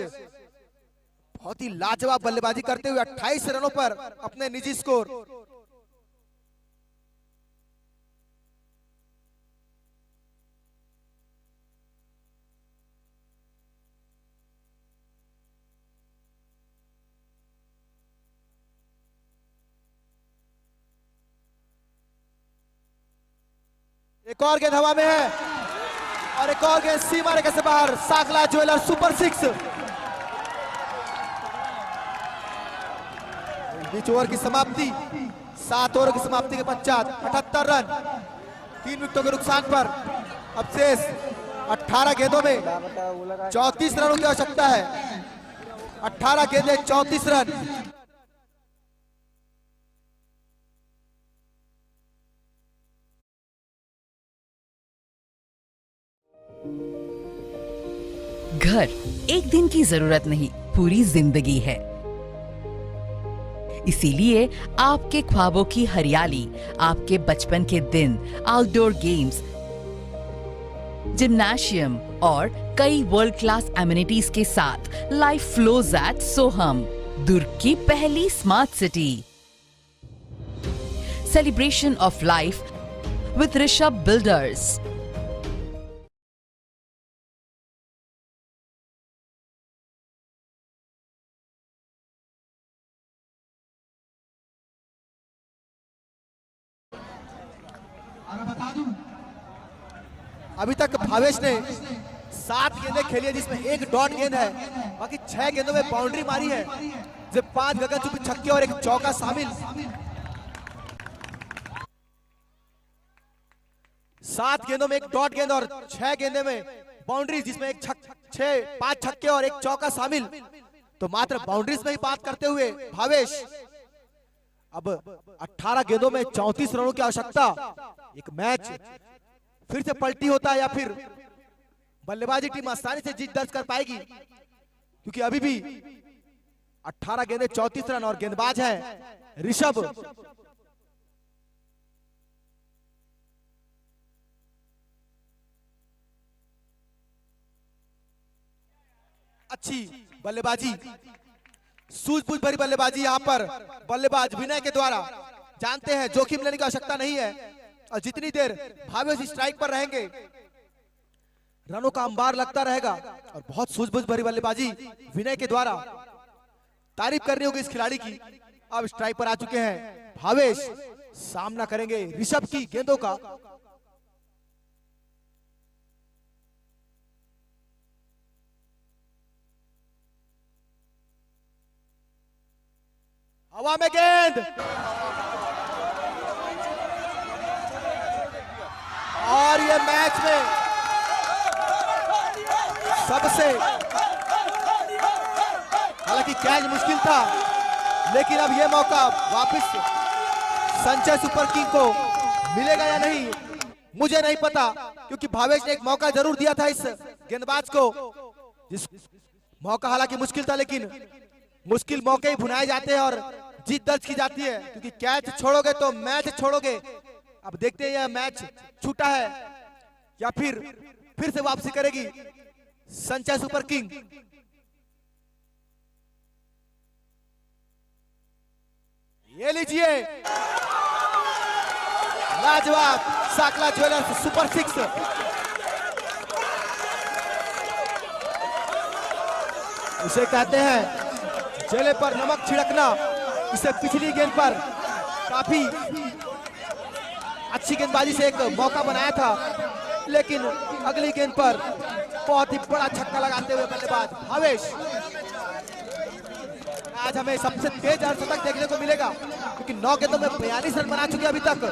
बहुत ही लाजवाब बल्लेबाजी करते हुए 28 रनों पर अपने निजी स्कोर। एक और गेंद हवा में है और एक और गेंद सीमा रेखा से बाहर। Sakla jeweller super 6। बीच ओवर की समाप्ति, 7 ओवर की समाप्ति के पश्चात 78 रन, 3 विकेटों के नुकसान पर अब शेष 18 गेंदों में 34 रनों की आवश्यकता है। 18 गेंदें 34 रन। घर एक दिन की जरूरत नहीं, पूरी जिंदगी है। इसीलिए आपके ख्वाबों की हरियाली, आपके बचपन के दिन, आउटडोर गेम्स, जिम्नाशियम और कई वर्ल्ड क्लास एमिनिटीज के साथ लाइफ फ्लोज एट सोहम, दुर्ग की पहली smart city. Celebration of life with Rishabh builders. अभी तक भावेश ने 7 गेंदें खेली है, जिसमें 1 डॉट गेंद है। बाकी 6 गेंदों में बाउंड्री मारी है, जब 5 गगनचुंबी छक्के और 1 चौका शामिल। 7 गेंदों में 1 डॉट गेंद और 6 गेंदे में बाउंड्री, जिसमें 5 छक्के और 1 चौका शामिल। तो मात्र बाउंड्रीज में ही बात करते हुए भावेश अब 18 गेंदों में 34 रनों की आवश्यकता। एक मैच फिर से पलटी होता है या फिर बल्लेबाजी टीम आसानी से जीत दर्ज कर पाएगी, क्योंकि अभी भी 18 गेंदें 34 रन और गेंदबाज है ऋषभ। अच्छी बल्लेबाजी, सूझबूझ भरी बल्लेबाजी यहां पर बल्लेबाज विनय के द्वारा। जानते हैं जोखिम लेने की आवश्यकता नहीं है, और जितनी देर भावेश स्ट्राइक पर रहेंगे रनों का अंबार लगता रहेगा। और बहुत सूझबूझ भरी बल्लेबाजी विनय के द्वारा, तारीफ करनी होगी इस खिलाड़ी की। अब स्ट्राइक पर आ चुके हैं भावेश, सामना करेंगे ऋषभ की गेंदों का। हवा में गेंद, और ये मैच में सबसे, हालांकि कैच मुश्किल था, लेकिन अब ये मौका वापस संजय सुपर किंग को मिलेगा या नहीं मुझे नहीं पता, क्योंकि भावेश ने एक मौका जरूर दिया था इस गेंदबाज को, जिस मौका हालांकि मुश्किल था, लेकिन मुश्किल मौके ही भुनाए जाते हैं और जीत दर्ज की जाती है, क्योंकि कैच छोड़ोगे तो मैच छोड़ोगे। अब देखते हैं यह मैच छूटा है या फिर से वापसी करेगी संजय सुपर किंग। ये लीजिए लाजवाब साकला ज्वेलर्स सुपर 6। इसे कहते हैं जले पर नमक छिड़कना। इसे पिछली गेंद पर काफी अच्छी गेंदबाजी से एक मौका बनाया था, लेकिन अगली गेंद पर बहुत ही बड़ा छक्का लगाते हुए बल्लेबाज भावेश। आज हमें सबसे तेज अर्धशतक देखने को मिलेगा, क्योंकि 9 गेंदों में 42 रन बना चुके अभी तक।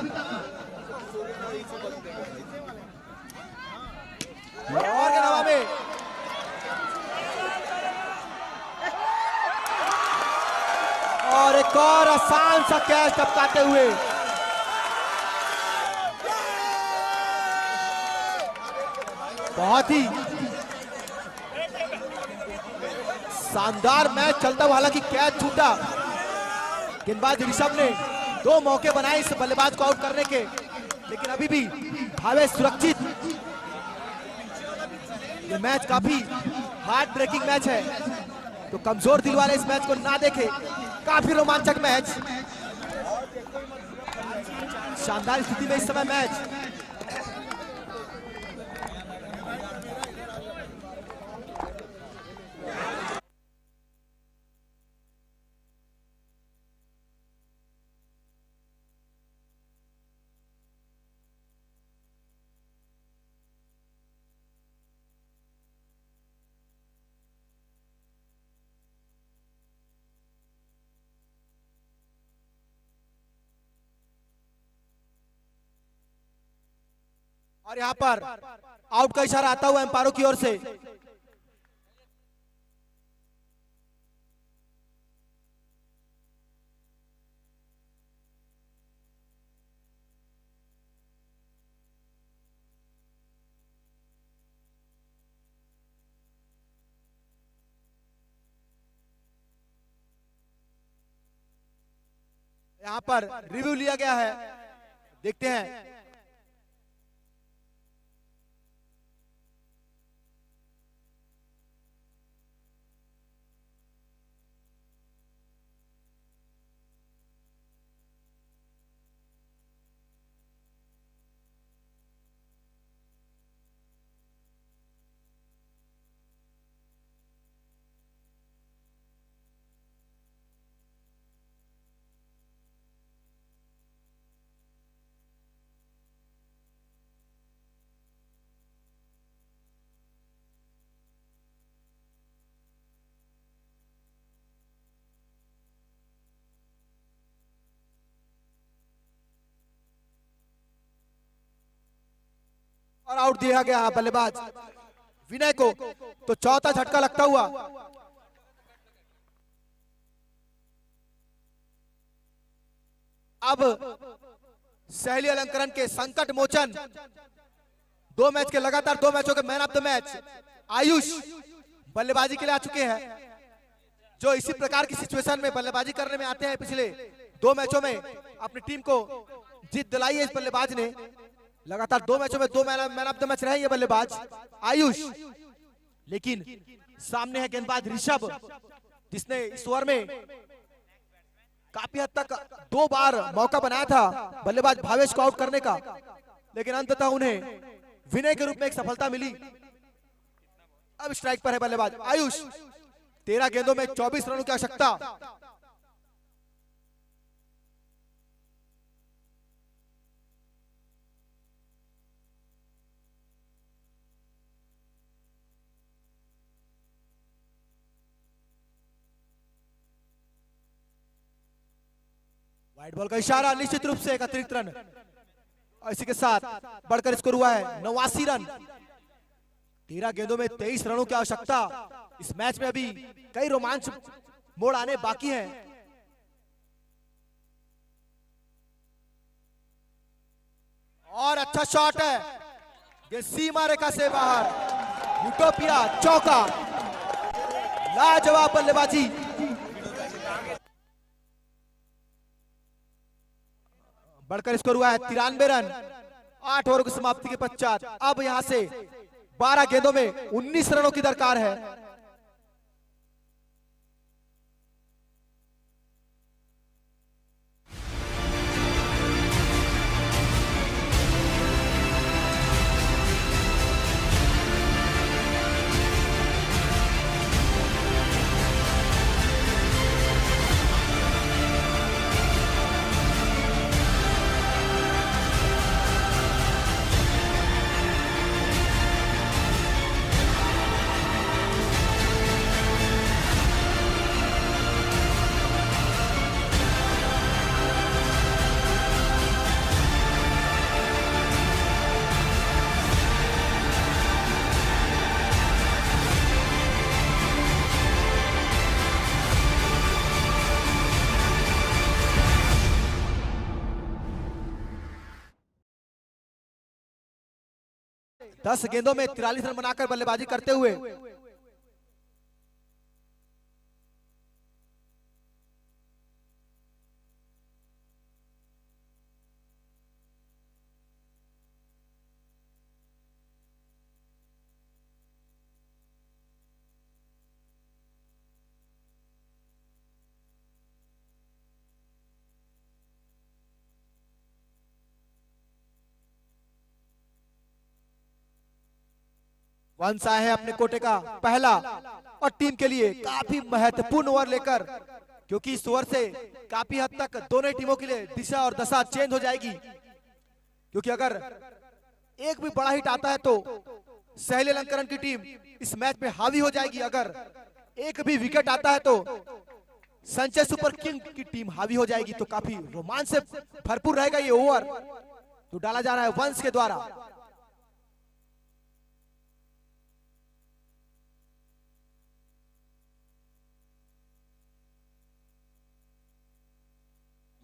और गेंद हवा में, और एक और आसान सा कैच टपकाते हुए बहुत ही शानदार मैच चलता हुआ। हालांकि कैच छूटा, गेंदबाज ऋषभ ने 2 मौके बनाए इस बल्लेबाज को आउट करने के, लेकिन अभी भी भावेश सुरक्षित। ये मैच काफी हार्ड ब्रेकिंग मैच है, तो कमजोर दिल वाले इस मैच को ना देखे। काफी रोमांचक मैच, शानदार स्थिति में इस समय मैच। और यहां पर आउट का इशारा आता हुआ एम्पायरों की ओर से। यहां पर रिव्यू लिया गया है, देखते हैं। और आउट दिया गया बल्लेबाज विनय को, तो चौथा झटका लगता हुआ अब सहली अलंकरण के संकट मोचन 2 मैच के लगातार 2 मैचों के man of the match Ayush बल्लेबाजी के लिए आ चुके हैं, जो इसी प्रकार की सिचुएशन में बल्लेबाजी करने में आते हैं। पिछले 2 मैचों में अपनी टीम को जीत दिलाई है इस बल्लेबाज ने। लगातार 2 मैचों में 2 मैन ऑफ द मैच रहे ये बल्लेबाज आयुष। लेकिन सामने है गेंदबाज ऋषभ, जिसने इस ओवर में काफी हद तक 2 बार मौका बनाया था बल्लेबाज भावेश को आउट करने का, लेकिन अंततः उन्हें विनय के रूप में एक सफलता मिली। अब स्ट्राइक पर है बल्लेबाज आयुष। 13 गेंदों में 24 रनों की आवश्यकता। वाइड बॉल का इशारा, निश्चित रूप से एक अतिरिक्त रन। और इसी के साथ बढ़कर स्कोर हुआ है 89 रन। 13 गेंदों में 23 रनों की आवश्यकता। इस मैच में अभी कई रोमांच मोड़ आने बाकी हैं। और अच्छा शॉट है, ये सीमा रेखा से बाहर। यूटोपिया चौका, लाजवाब बल्लेबाजी। बढ़कर स्कोर हुआ है 93 रन 8 ओवर की समाप्ति के पश्चात। अब यहां से 12 गेंदों में 19 रनों की दरकार है। दस गेंदों में 43 रन बनाकर बल्लेबाजी करते हुए वंश आए हैं अपने कोटे का पहला और टीम के लिए काफी महत्वपूर्ण ओवर लेकर, क्योंकि इस ओवर से काफी हद तक दोनों टीमों के लिए दिशा और दशा चेंज हो जाएगी। क्योंकि अगर एक भी बड़ा हिट आता है तो सहेली अलंकरण की टीम इस मैच में हावी हो जाएगी। अगर एक भी विकेट आता है तो संचय सुपर किंग की टीम हावी हो जाएगी। तो काफी रोमांच से भरपूर रहेगा ये ओवर। तो डाला जा रहा है वंश के द्वारा।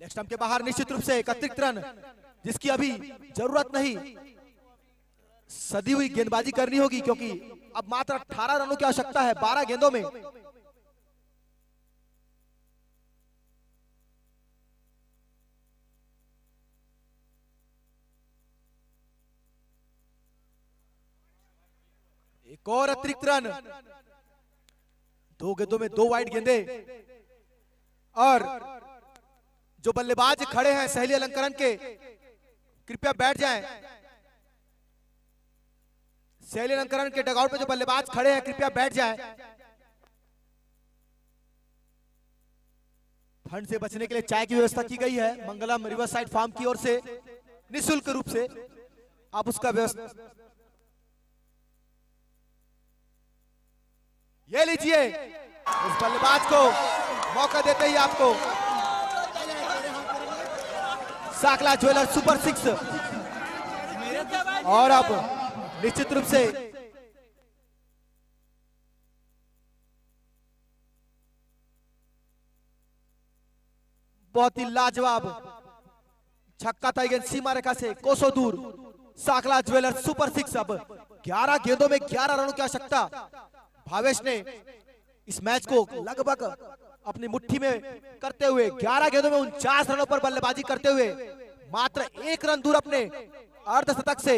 लेग स्टंप के बाहर निश्चित रूप से एक अतिरिक्त रन, जिसकी अभी जरूरत नहीं। सदी हुई गेंदबाजी करनी होगी, क्योंकि अब मात्र 18 रनों की आवश्यकता है 12 गेंदों में। एक और अतिरिक्त रन। 2 गेंदों में 2 वाइड गेंदे। और जो बल्लेबाज खड़े हैं सहेली अलंकरण के, कृपया बैठ जाएं। सहेली अलंकरण के डगआउट में जो बल्लेबाज खड़े हैं कृपया बैठ जाएं। ठंड से बचने के लिए चाय की व्यवस्था की गई है मंगलम रिवर साइड फार्म की ओर से, निःशुल्क रूप से आप उसका व्यवस्था। ये लीजिए, इस बल्लेबाज को मौका देते ही आपको साकला ज्वेलर सुपर 6। और अब निश्चित रूप से बहुत ही लाजवाब छक्का था सीमा रेखा से कोसों दूर। Sakla jeweller super 6। अब 11 गेंदों में 11 रनों की आवश्यकता। भावेश ने इस मैच को लगभग अपनी मुट्ठी में करते हुए 11 गेंदों में 49 रनों पर बल्लेबाजी करते हुए मात्र 1 रन दूर अपने अर्धशतक से।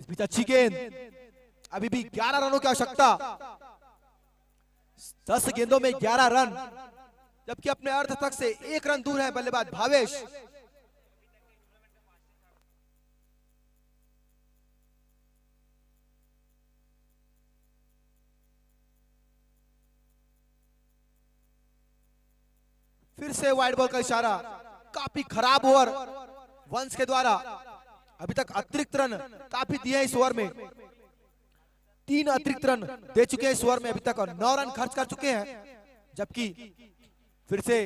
बीच अच्छी गेंद, अभी भी 11 रनों की आवश्यकता। 10 गेंदों में 11 रन, जबकि अपने अर्धशतक से 1 रन दूर है बल्लेबाज भावेश। फिर से वाइड बॉल का इशारा, काफी खराब ओवर वंश के द्वारा। अभी तक अतिरिक्त रन काफी दिए हैं इस ओवर में, 3 अतिरिक्त रन दे चुके हैं इस ओवर में अभी तक और 9 रन खर्च कर चुके हैं। जबकि फिर से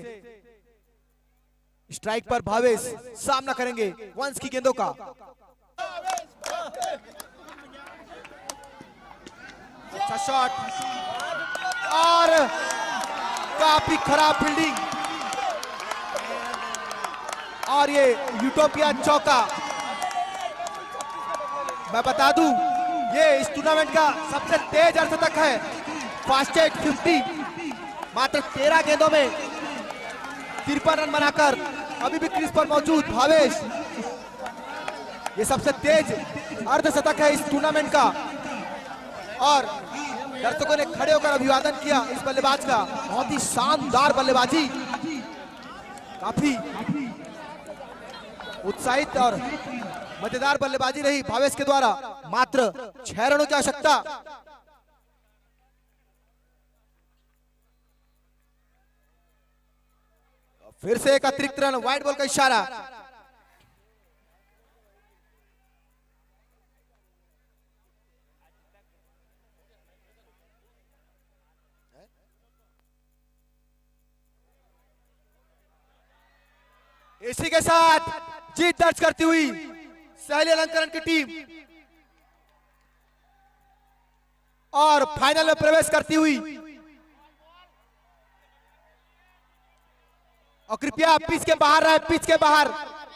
स्ट्राइक पर भावेश सामना करेंगे वंश की गेंदों का। अच्छा शॉट और काफी खराब फील्डिंग, और ये यूटोपिया चौका। मैं बता दूं, ये इस टूर्नामेंट का सबसे तेज अर्धशतक है, फास्टेस्ट 50। मात्र 13 गेंदों में 53 रन बनाकर अभी भी क्रीज पर मौजूद भावेश। ये सबसे तेज अर्धशतक है इस टूर्नामेंट का, और दर्शकों ने खड़े होकर अभिवादन किया इस बल्लेबाज का। बहुत ही शानदार बल्लेबाजी, काफी उत्साहित और मजेदार बल्लेबाजी रही भावेश के द्वारा। मात्र 6 रनों की आवश्यकता। फिर से एक अतिरिक्त रन, वाइड बॉल का इशारा। इसी के साथ जीत दर्ज करती हुई सहेली अलंकरण की टीम और फाइनल में प्रवेश करती हुई। और कृपया पिच के बाहर रहे, पिच के बाहर,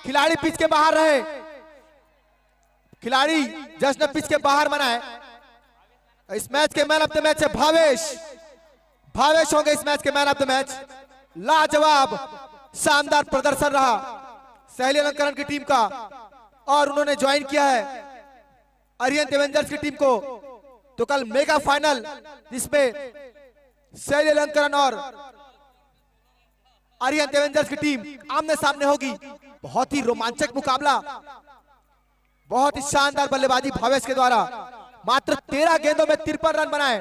खिलाड़ी पिच के बाहर रहे। खिलाड़ी जश्न पिच के बाहर मनाए। इस मैच के मैन ऑफ द मैच है भावेश। भावेश होंगे इस मैच के मैन ऑफ द मैच। लाजवाब शानदार प्रदर्शन रहा सहेली अलंकरण की टीम का, और उन्होंने ज्वाइन किया है आर्यन एवेंजर्स की टीम को। तो कल मेगा फाइनल जिसमें सहेली अलंकरण और आर्यन एवेंजर्स की टीम आमने सामने होगी। बहुत ही रोमांचक मुकाबला, बहुत ही शानदार बल्लेबाजी भावेश के द्वारा। मात्र 13 गेंदों में 53 रन बनाए।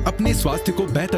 अपने स्वास्थ्य को बेहतर